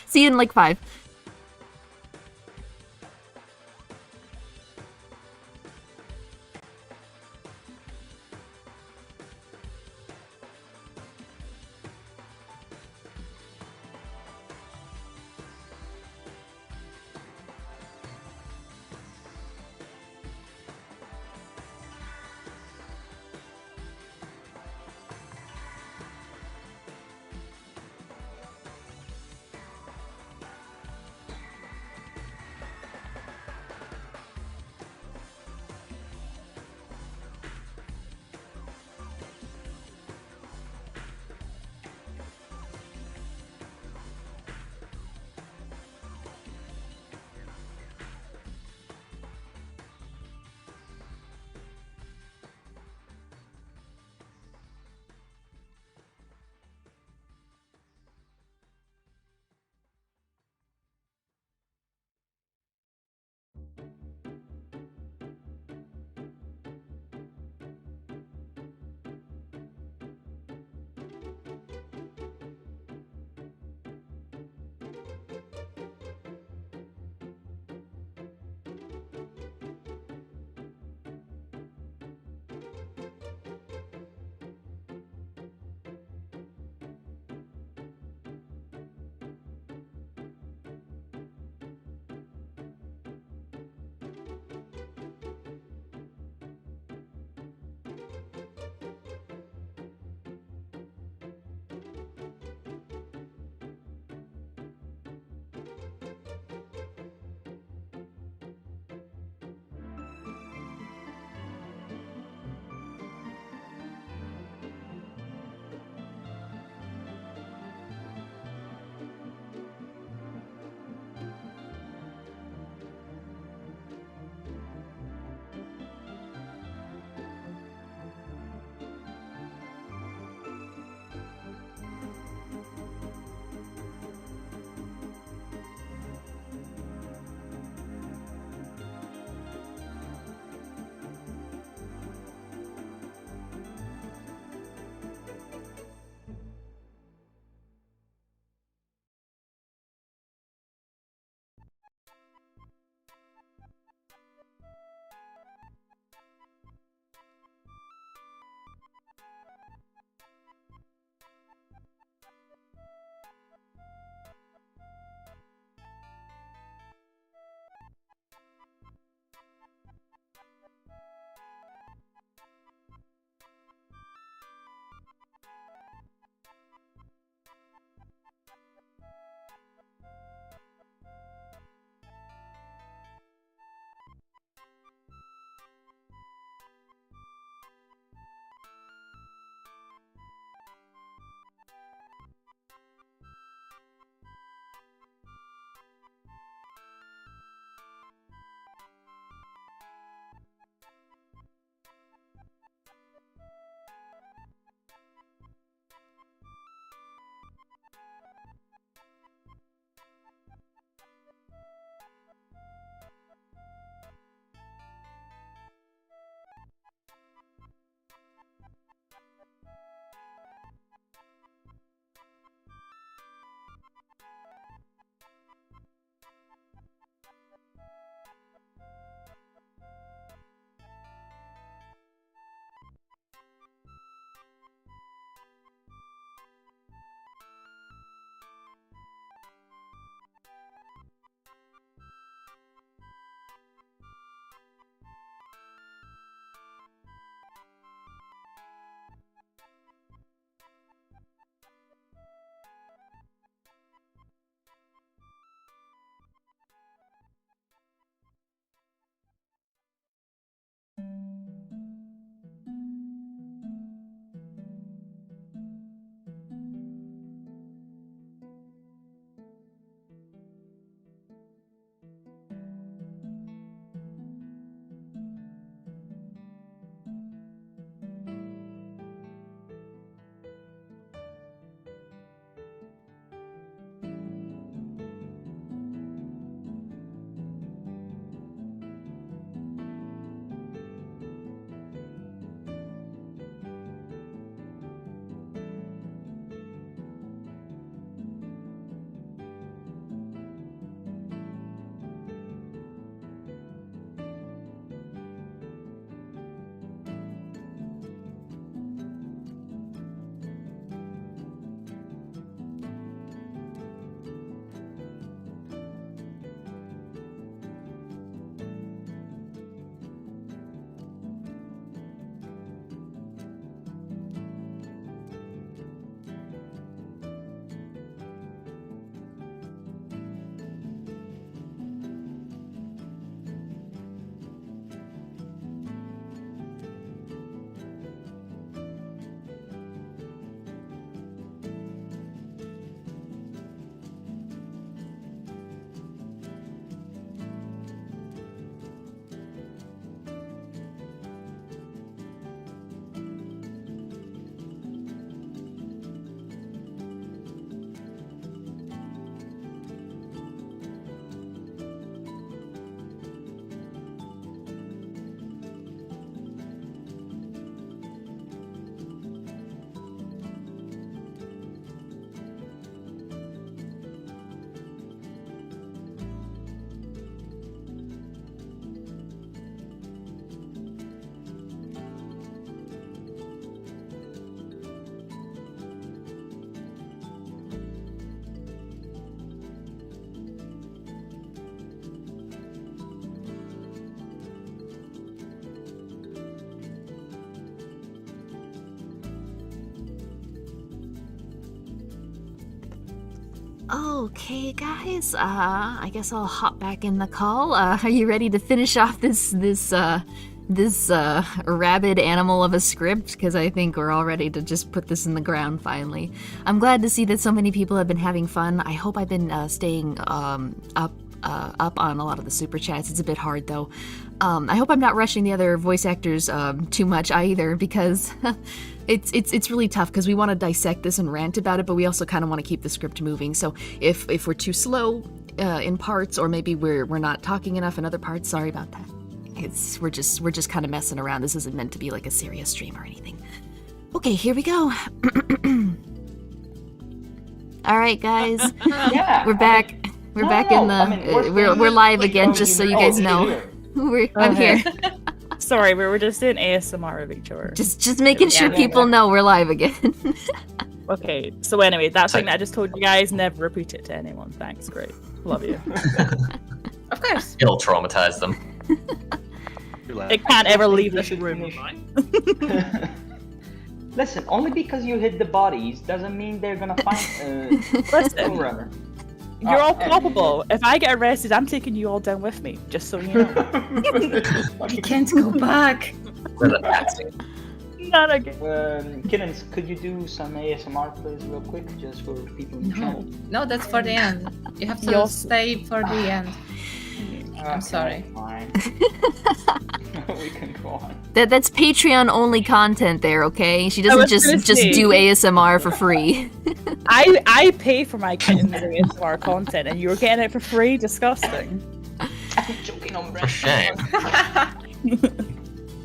See you in like 5. Okay, guys. I guess I'll hop back in the call. Are you ready to finish off this rabid animal of a script? Because I think we're all ready to just put this in the ground finally. I'm glad to see that so many people have been having fun. I hope I've been staying up on a lot of the super chats. It's a bit hard though. I hope I'm not rushing the other voice actors too much either, because it's really tough because we want to dissect this and rant about it, but we also kind of want to keep the script moving. So if we're too slow in parts, or maybe we're not talking enough in other parts, sorry about that. We're just kind of messing around. This isn't meant to be like a serious stream or anything. Okay, here we go. All right, guys. Yeah, we're back. We're back in the. We're live again, just so you guys know. I'm here. Sorry, we were just doing ASMR of each other. Just making sure people know we're live again. Okay, so anyway, that thing that I just told you guys, never repeat it to anyone. Thanks, great. Love you. Of course. It'll traumatize them. It can't ever leave this room. Listen, only because you hit the bodies doesn't mean they're gonna find. Listen, you're all culpable. If I get arrested, I'm taking you all down with me, just so you know. You can't go back. Not again. Kittens, could you do some ASMR please, real quick, just for people in chat? No, that's for the end. You have to stay for the end. I'm sorry. Fine. We can go on. That's Patreon only content there, okay? She doesn't just do ASMR for free. I pay for my kittens ASMR content, and you're getting it for free? Disgusting. I'm joking on For shame.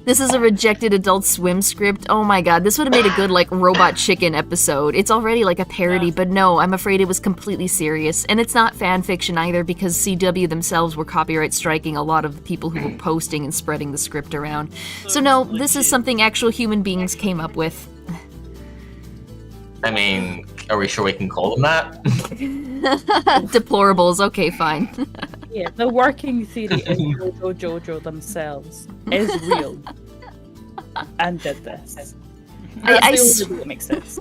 This is a rejected Adult Swim script. Oh my god, this would have made a good, like, Robot Chicken episode. It's already like a parody, but no, I'm afraid it was completely serious. And it's not fan fiction either, because CW themselves were copyright striking a lot of the people who were posting and spreading the script around. So no, this is something actual human beings came up with. I mean, are we sure we can call them that? Deplorables, okay, fine. Yeah, the working theory is Mojo Jojo themselves is real and did this. That makes sense.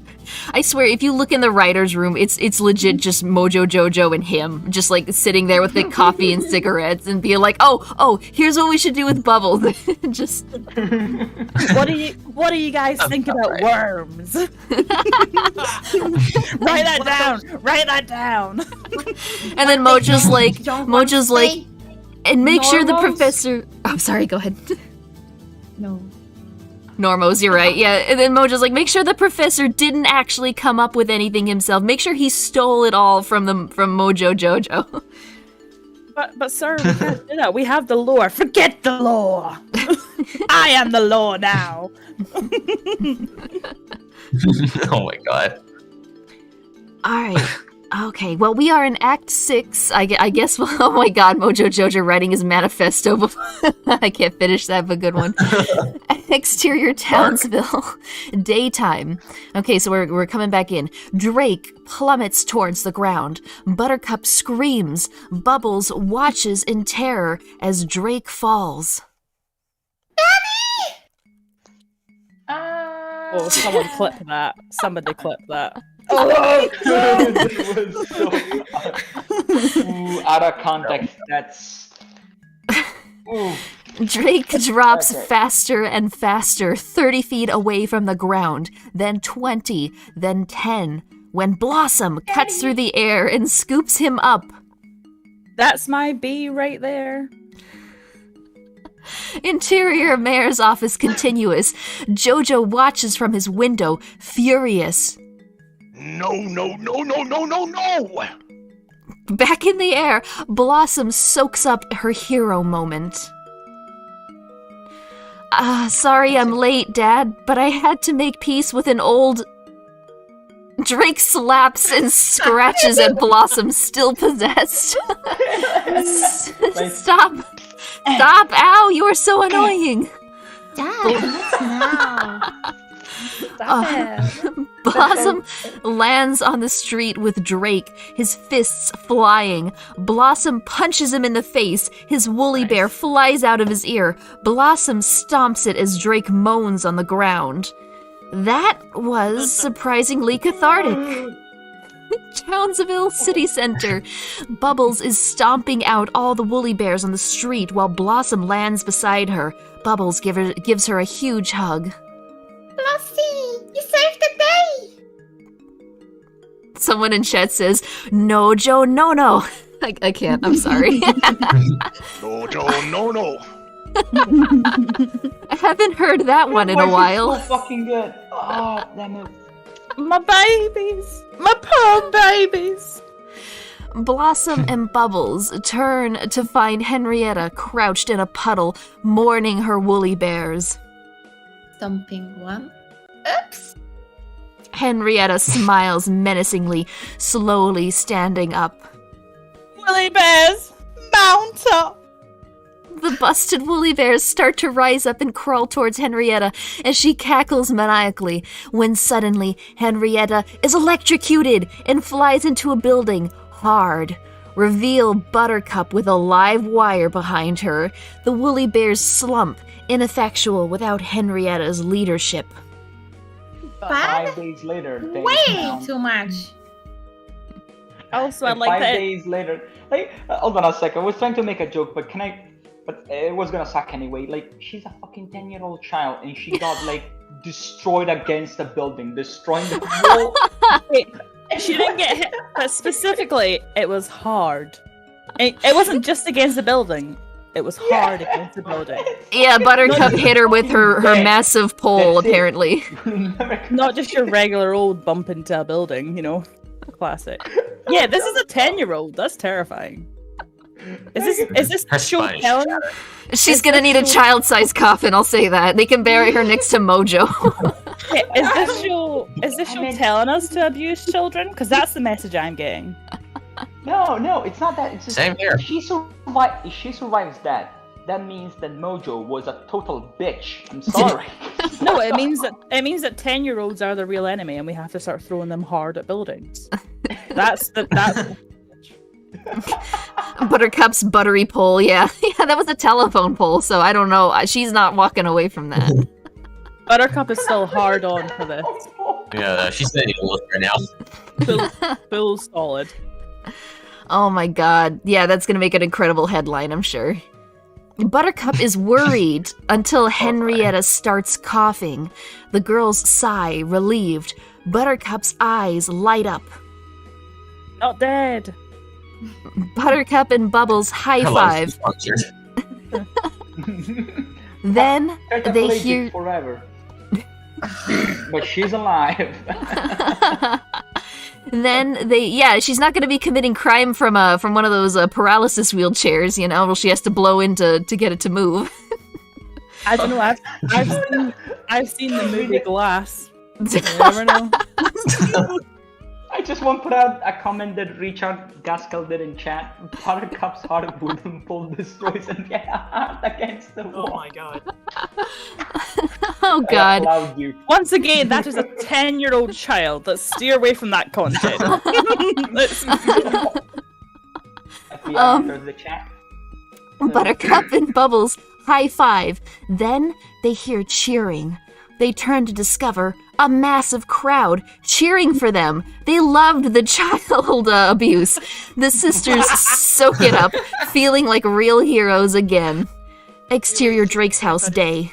I swear, if you look in the writer's room, it's legit just Mojo Jojo and him, just like sitting there with the coffee and cigarettes and being like, oh, here's what we should do with Bubbles. Just. What do you guys think about worms? Write that down. And then Mojo's like, and make sure the professor. Oh, sorry. Go ahead. No. Normos, you're right. Yeah, and then Mojo's like, make sure the professor didn't actually come up with anything himself. Make sure he stole it all from Mojo Jojo. But sir, we can't do that. We have the lore. Forget the lore. I am the lore now. Oh my god. All right. Okay, well, we are in Act 6. I guess, well, oh my god, Mojo Jojo writing his manifesto before. I can't finish that, but good one. Exterior Townsville. Daytime. Okay, so we're coming back in. Drake plummets towards the ground. Buttercup screams. Bubbles watches in terror as Drake falls. Oh, someone clip that. Somebody clip that. Oh, God, it was so out of context. That's. Ooh. Drake drops faster and faster, 30 feet away from the ground, then 20, then 10, when Blossom cuts through the air and scoops him up. That's my B right there. Interior Mayor's office continuous. Jojo watches from his window, furious. No. Back in the air, Blossom soaks up her hero moment. Sorry I'm late, Dad, but I had to make peace with an old... Drake slaps and scratches at Blossom, still possessed. Stop! Stop! Ow, you are so annoying! Dad, Blossom lands on the street with Drake, his fists flying. Blossom punches him in the face. His woolly bear flies out of his ear. Blossom stomps it as Drake moans on the ground. That was surprisingly cathartic. Townsville city center. Bubbles is stomping out all the woolly bears on the street while Blossom lands beside her. Bubbles gives her a huge hug. Flossie, you saved the day! Someone in chat says, "No, Joe, no." I can't, I'm sorry. No, Joe, no. I haven't heard that one in a while. So fucking good. Oh, damn it. My babies! My poor babies! Blossom and Bubbles turn to find Henrietta crouched in a puddle, mourning her woolly bears. Stomping one. Oops! Henrietta smiles menacingly, slowly standing up. Woolly bears, mount up! The busted woolly bears start to rise up and crawl towards Henrietta as she cackles maniacally, when suddenly Henrietta is electrocuted and flies into a building, hard. Reveal Buttercup with a live wire behind her. The woolly bears slump, ineffectual without Henrietta's leadership. 5 days later, they Way found- too much. Also, I And like 5 that. days later, like, hold on a second. I was trying to make a joke, but but it was gonna suck anyway. Like, she's a fucking 10-year-old child, and she got like destroyed against a building, destroying the wall. She didn't get hit, but specifically, it was hard. It wasn't just against the building. It was hard against the building. Yeah, Buttercup hit her with her massive pole, apparently. Not just your regular old bump into a building, you know. Classic. Yeah, this is a 10-year-old. That's terrifying. Is this Her show spine telling? shattered. She's gonna need a child-sized coffin, I'll say that. They can bury her next to Mojo. Hey, is this show telling us to abuse children? Because that's the message I'm getting. No, it's not that. It's just Same here. If she survives that means that Mojo was a total bitch. I'm sorry. No, it means that 10-year-olds are the real enemy, and we have to start throwing them hard at buildings. That's Buttercup's buttery pole, yeah. Yeah, that was a telephone pole, so I don't know. She's not walking away from that. Buttercup is still hard on for this. Yeah, she's sitting a look right now. Full solid. Oh my god. Yeah, that's gonna make an incredible headline, I'm sure. Buttercup is worried until Henrietta starts coughing. The girls sigh, relieved. Buttercup's eyes light up. Not dead. Buttercup and Bubbles high Her five. lungs punctured. Then they hear. Forever. But she's alive. Then she's not going to be committing crime from one of those paralysis wheelchairs, you know, where she has to blow in to get it to move. I don't know. I've seen the movie Glass. You never know. I just want to put out a comment that Richard Gaskell did in chat. Buttercup's hard wooden pole destroys and get hard against the wall. Oh my god. Oh god. I applaud you. Once again, that is a 10-year-old child. Let's steer away from that content. There's the chat. Buttercup and Bubbles high five. Then they hear cheering. They turn to discover a massive crowd cheering for them. They loved the child abuse. The sisters soak it up, feeling like real heroes again. Exterior Drake's house day.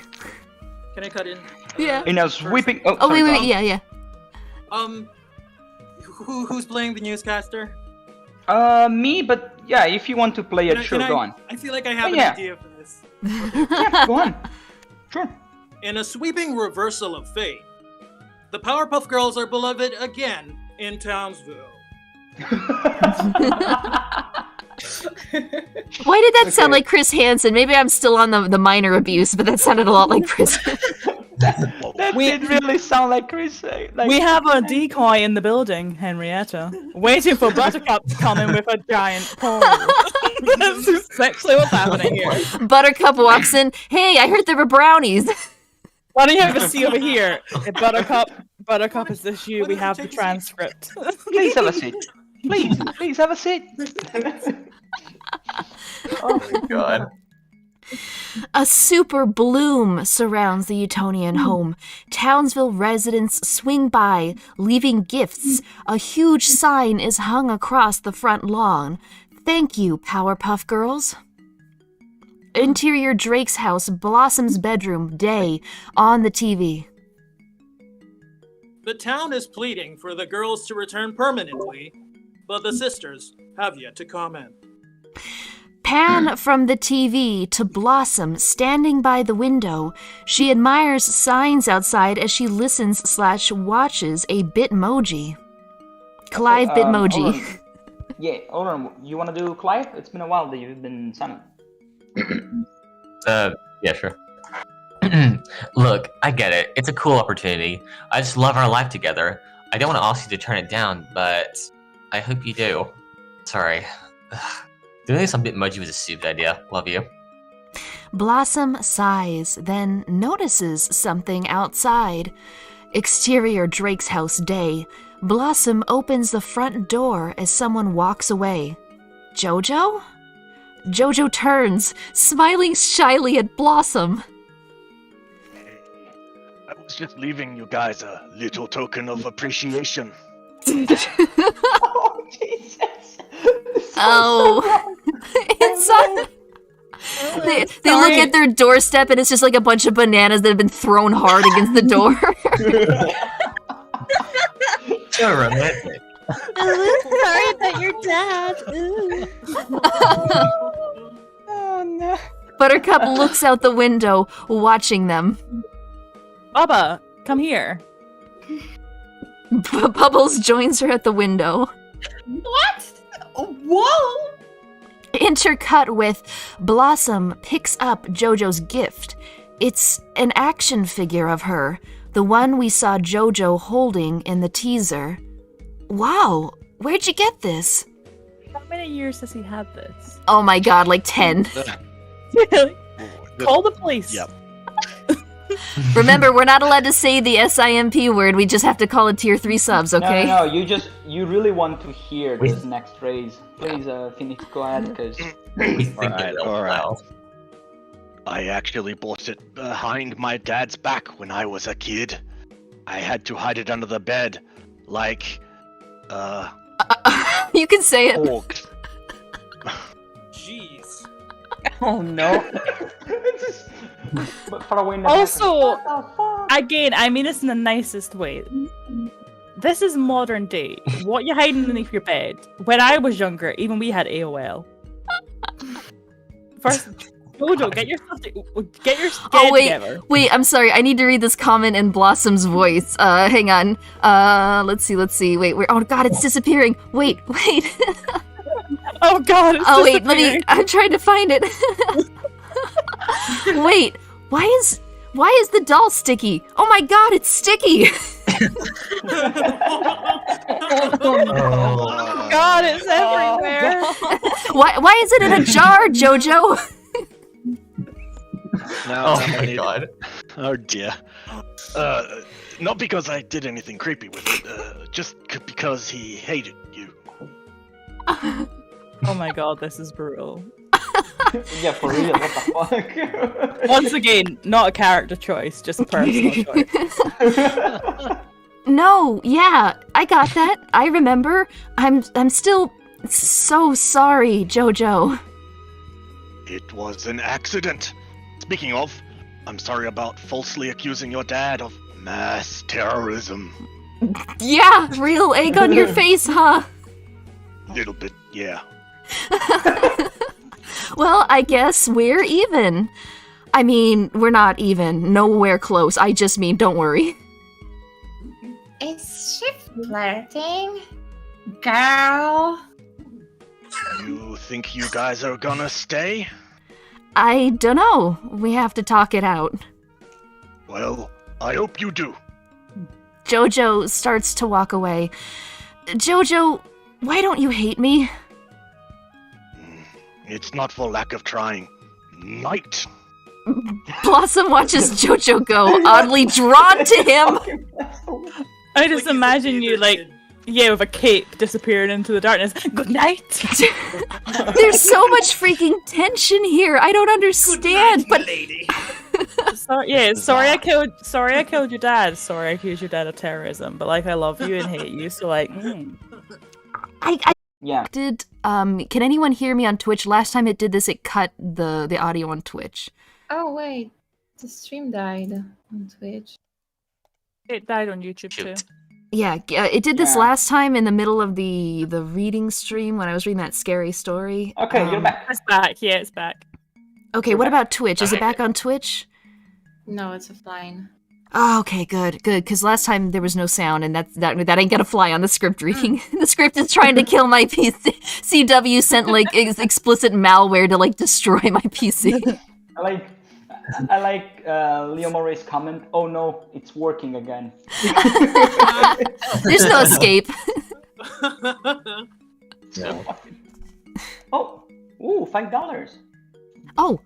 Can I cut in? Yeah. In a sweeping. Oh, sorry, wait, go on. yeah. Who's playing the newscaster? Me, but yeah, if you want to play it, sure, go on. I feel like I have an yeah. idea for this. Yeah, go on. Sure. In a sweeping reversal of fate, the Powerpuff Girls are beloved again in Townsville. Why did that sound like Chris Hansen? Maybe I'm still on the minor abuse, but that sounded a lot like Chris. That did really sound like Chris. We have a decoy in the building, Henrietta, waiting for Buttercup to come in with a giant pole. That's exactly what's happening here. Buttercup walks in. Hey, I heard there were brownies. Why don't you have a seat over here? Hey, Buttercup, is this you? We have the transcript. Please have a seat. Please have a seat. Oh my god. A super bloom surrounds the Utonian home. Townsville residents swing by, leaving gifts. A huge sign is hung across the front lawn. Thank you, Powerpuff Girls. Interior Drake's house, Blossom's bedroom, day, on the TV. The town is pleading for the girls to return permanently, but the sisters have yet to comment. Pan from the TV to Blossom standing by the window. She admires signs outside as she listens/watches a Bitmoji. Clive Bitmoji. Yeah, hold on. You want to do Clive? It's been a while that you've been silent. Yeah, sure. Look, I get it. It's a cool opportunity. I just love our life together. I don't want to ask you to turn it down, but I hope you do. Sorry. Doing this on Bitmoji was a stupid idea. Love you. Blossom sighs, then notices something outside. Exterior Drake's house, day. Blossom opens the front door as someone walks away. Jojo? Jojo turns, smiling shyly at Blossom. I was just leaving you guys a little token of appreciation. Oh, Jesus. Oh. It's they look at their doorstep and it's just like a bunch of bananas that have been thrown hard against the door. So romantic. Sorry about your dad. Oh, no. Buttercup looks out the window, watching them. Bubba, come here. Bubbles joins her at the window. What? Whoa! Intercut with Blossom picks up Jojo's gift. It's an action figure of her, the one we saw Jojo holding in the teaser. Wow, where'd you get this? How many years has he had this? Oh my god, like 10. Call the police. Yep. Remember, we're not allowed to say the SIMP word, we just have to call it tier 3 subs, okay? No, you really want to hear this next phrase. Please, Phoenix, go ahead, because... Alright. I actually bought it behind my dad's back when I was a kid. I had to hide it under the bed, like, you can say it. orcs. Jeez. Oh, no. Also, again, I mean this in the nicest way. This is modern day. What you hiding underneath your bed? When I was younger, even we had AOL. First, Jojo, get your stuff together. Wait, I'm sorry. I need to read this comment in Blossom's voice. Hang on. Let's see. Wait, oh god, it's disappearing. Wait. Oh god, oh wait, I'm trying to find it. Wait, why is the doll sticky? Oh my god, it's sticky! Oh god, it's everywhere. Why is it in a jar, Jojo? Oh my god. Oh dear. Not because I did anything creepy with it, just because he hated you. Oh my god, this is brutal. Yeah, for real, what the fuck? Once again, not a character choice, just a personal choice. No, yeah, I got that. I remember. I'm still so sorry, Jojo. It was an accident. Speaking of, I'm sorry about falsely accusing your dad of mass terrorism. Yeah, real egg on your face, huh? Little bit, yeah. Well, I guess we're even. I mean, we're not even. Nowhere close. I just mean, don't worry. Is she flirting? Girl? You think you guys are gonna stay? I dunno. We have to talk it out. Well, I hope you do. Jojo starts to walk away. Jojo, why don't you hate me? It's not for lack of trying. Night. Blossom watches Jojo go, oddly drawn to him. I just imagine you, like, Yeah, with a cape disappearing into the darkness. Good night. There's so much freaking tension here. I don't understand. But lady. Sorry I killed your dad. Sorry I accused your dad of terrorism. But like, I love you and hate you. So like, I did. Can anyone hear me on Twitch? Last time it did this, it cut the audio on Twitch. Oh wait, the stream died on Twitch. It died on YouTube too. Yeah, it did this last time in the middle of the reading stream when I was reading that scary story. Okay, you're back. It's back. Yeah, it's back. Okay, what about Twitch? Is it back on Twitch? No, it's offline. Oh, okay, good. Because last time there was no sound, and that ain't gonna fly on the script reading. The script is trying to kill my PC. CW sent like explicit malware to like destroy my PC. I like Leo Moray's comment. Oh no, it's working again. There's no escape. Oh, $5. Oh,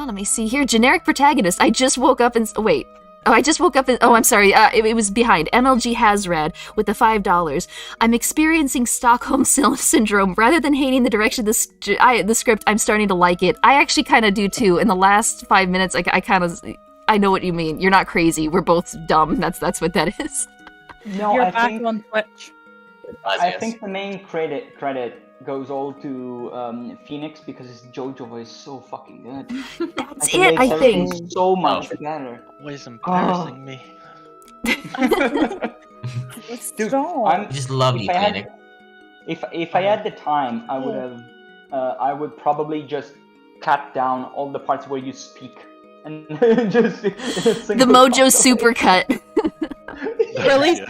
let me see here. Generic protagonist. I just woke up and wait. Oh, I just woke up and I'm sorry. It was behind MLG Hasrad with the $5. I'm experiencing Stockholm syndrome. Rather than hating the direction of the script, I'm starting to like it. I actually kind of do too. In the last 5 minutes, I know what you mean. You're not crazy. We're both dumb. That's what that is. No, You're back on Twitch. I think the main credit goes all to Phoenix because his JoJo is so fucking good. That's it, I think. So much better. Always embarrassing me. Dude, I just love you, Phoenix. If I had the time, I would have. I would probably just cut down all the parts where you speak and just the Mojo supercut. Release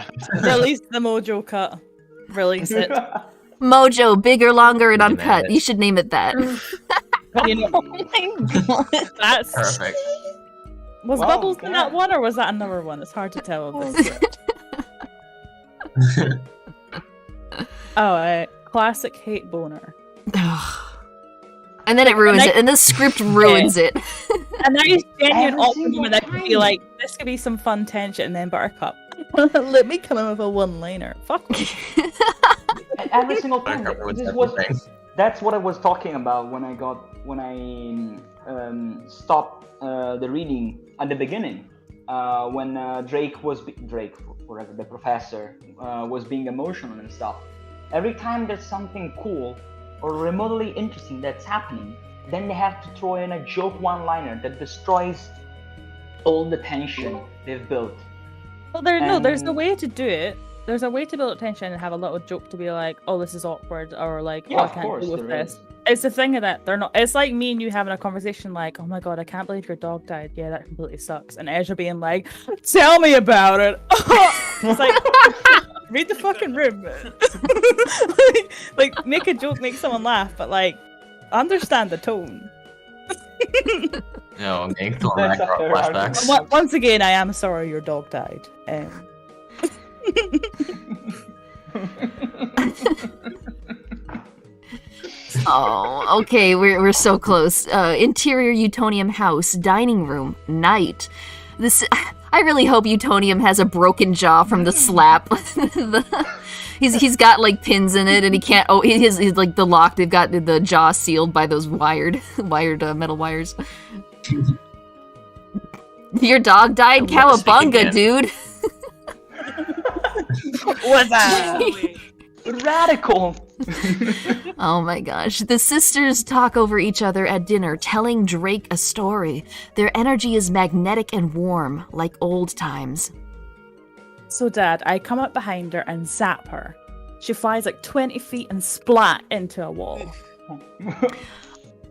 the Mojo cut. Release it. Mojo, bigger, longer, and uncut. You should name it that. That's perfect. Was Bubbles in that one, or was that another one? It's hard to tell. Classic hate boner. And then it ruins it, and the script ruins it. And there is genuine optimism, and I could be like, this could be some fun tension, and then Buttercup. Let me come in with a one-liner. Fuck me. Every single time. That's what I was talking about when I stopped the reading at the beginning. When the professor was being emotional and stuff. Every time there's something cool or remotely interesting that's happening, then they have to throw in a joke one-liner that destroys all the tension they've built. Well, there's a way to do it. There's a way to build tension and have a little joke to be like, oh, this is awkward, or like, I can't deal with this. It's the thing that they're not. It's like me and you having a conversation like, oh my god, I can't believe your dog died. Yeah, that completely sucks. And Ezra being like, tell me about it. It's like, read the fucking room. like, make a joke, make someone laugh, but like, understand the tone. No, make the flashbacks. Once again, I am sorry your dog died. Oh, okay, we're so close. Interior Utonium house, dining room, night. I really hope Utonium has a broken jaw from the slap. He's got like pins in it, and he can't. Oh, he's like the lock. They've got the jaw sealed by those wired metal wires. Your dog died, cowabunga, dude. What's that? Radical. Oh my gosh. The sisters talk over each other at dinner, telling Drake a story. Their energy is magnetic and warm, like old times. So, Dad, I come up behind her and zap her. She flies like 20 feet and splat into a wall.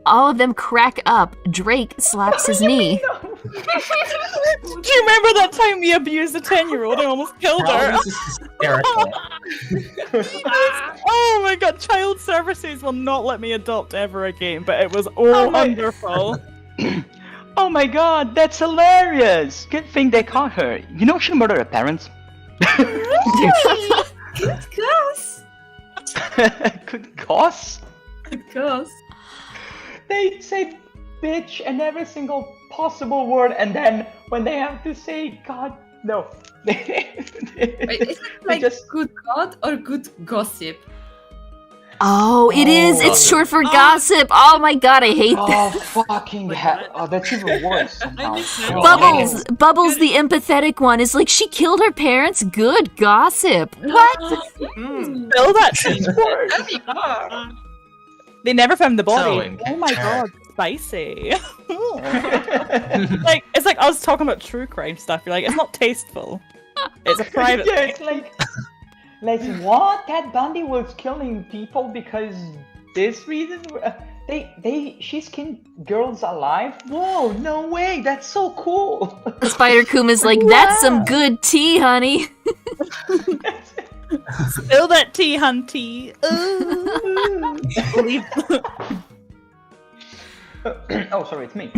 All of them crack up. Drake slaps his knee. Do you remember that time we abused a 10-year-old and almost killed her? This is hysterical. Oh my god, child services will not let me adopt ever again, but it was wonderful. Oh my god, that's hilarious! Good thing they caught her. You know she murdered her parents? Good goss. Good goss? Good goss. They say bitch and every single possible word, and then when they have to say god No. Wait, is it like good God or good gossip? Oh, it is. It's short for gossip. Oh my god, I hate that. Oh, fucking hell. Oh, that's even worse somehow. Bubbles, the empathetic one, is like, she killed her parents? Good gossip. What? Spill that tea. They never found the body. Oh my god, spicy. Like, it's like us talking about true crime stuff. You're like, it's not tasteful. It's a private thing. It's like what? Ted Bundy was killing people because this reason? She skinned girls alive? Whoa, no way, that's so cool. Spider Kuma's like, that's some good tea, honey. Spill that tea, hunty. Oh, sorry, it's me.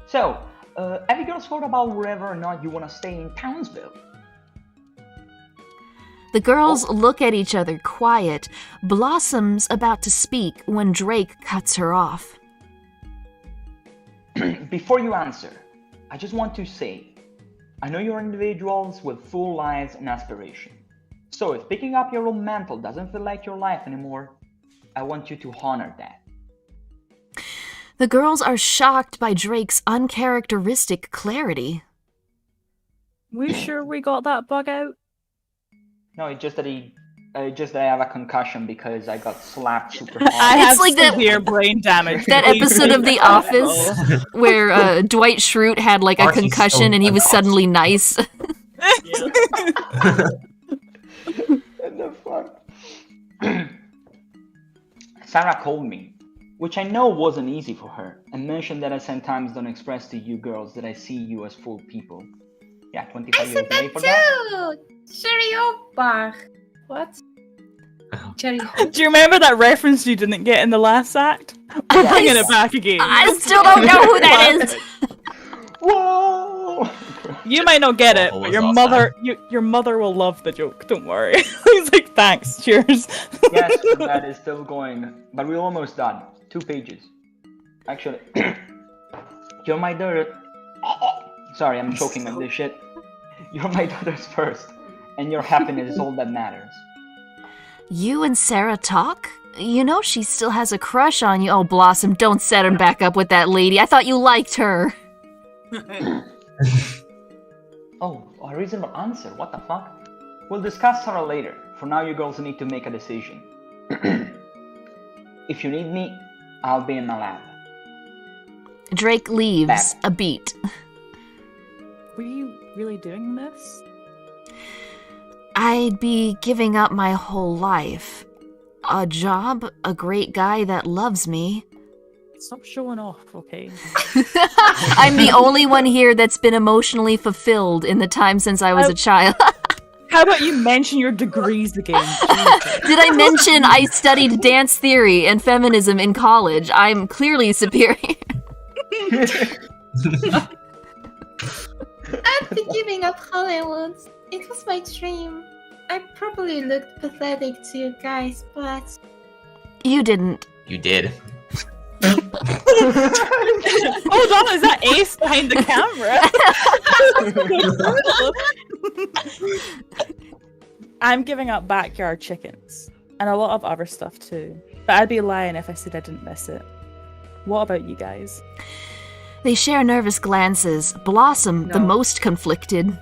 So, have you girls thought about whether or not you want to stay in Townsville? The girls look at each other, quiet. Blossom's about to speak when Drake cuts her off. Before you answer, I just want to say, I know you're individuals with full lives and aspiration. So if picking up your old mantle doesn't feel like your life anymore, I want you to honor that. The girls are shocked by Drake's uncharacteristic clarity. We sure we got that bug out? No, it's just that I have a concussion because I got slapped super hard. I have like severe brain damage. That episode of The Office where Dwight Schrute had like a concussion and he was suddenly nice. What the fuck? Sarah called me, which I know wasn't easy for her, and mentioned that I sometimes don't express to you girls that I see you as full people. Yeah, 25 years late for that. Sherry Oakbach. What? Cherry. Do you remember that reference you didn't get in the last act? We're bringing it back again. I still don't know who that is. Whoa! You might not get it, but your mother will love the joke. Don't worry. He's like, thanks, cheers. Yes, that is still going, but we're almost done. 2 pages. Actually, you're my daughter. Sorry, I'm choking on this shit. You're my daughter's first, and your happiness is all that matters. You and Sarah talk? You know she still has a crush on you. Oh, Blossom, don't set her back up with that lady. I thought you liked her. Oh, a reasonable answer. What the fuck? We'll discuss Sarah later. For now, you girls need to make a decision. If you need me, I'll be in my lab. Drake leaves a beat. Were you really doing this? I'd be giving up my whole life. A job, a great guy that loves me. Stop showing off, okay? I'm the only one here that's been emotionally fulfilled in the time since I was a child. How about you mention your degrees again? Did I mention I studied dance theory and feminism in college? I'm clearly superior. After giving up Hollywood, it was my dream. I probably looked pathetic to you guys, but... You didn't. You did. Hold on, is that Ace behind the camera? I'm giving up backyard chickens and a lot of other stuff too. But I'd be lying if I said I didn't miss it. What about you guys? They share nervous glances. Blossom, the most conflicted.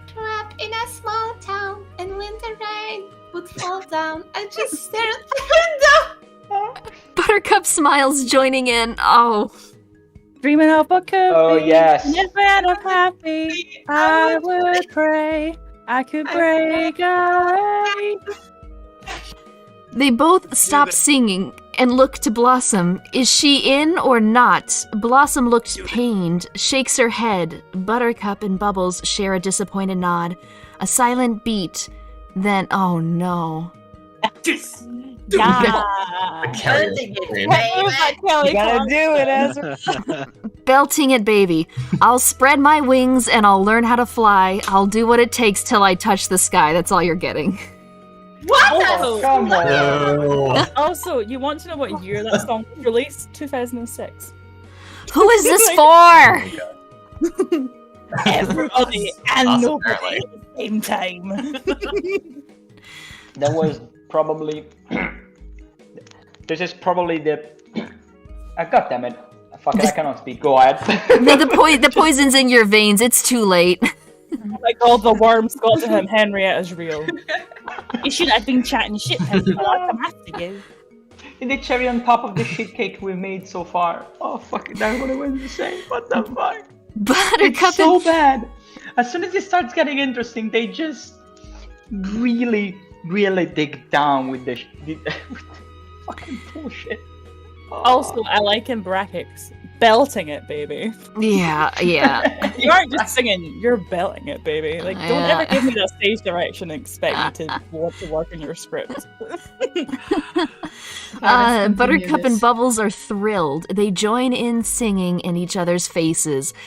Trapped in a small town, and when the rain would fall down, I just stare at the window. Buttercup smiles, joining in. Oh. Dreaming of what could be. Yes. And if I'm happy, I would pray I could break away. They both stop singing and look to Blossom. Is she in or not? Blossom looked pained, shakes her head. Buttercup and Bubbles share a disappointed nod. A silent beat. Then, oh no. Yeah. You gotta do it, Ezra. Belting it, baby. I'll spread my wings and I'll learn how to fly. I'll do what it takes till I touch the sky. That's all you're getting. What? Come on. Also, you want to know what year that song was released? 2006. Who is this for? Everybody and nobody at the same time. That was probably. This is probably the. God damn it! Fuck it, I cannot speak. Go ahead. The poison's in your veins. It's too late. Like all the worms got to him. Henrietta's real. You should have been chatting shit. I'll come after you. The cherry on top of the shit cake we've made so far. Oh fuck! That's what I was to say. What the fuck? Buttercup. It's so bad. As soon as it starts getting interesting, they just really dig down with the fucking bullshit. Oh. Also, I like in brackets, belting it, baby. Yeah. You aren't just singing, you're belting it, baby. Like, don't ever give me that stage direction and expect me to want to work in your script. Buttercup and Bubbles are thrilled. They join in singing in each other's faces.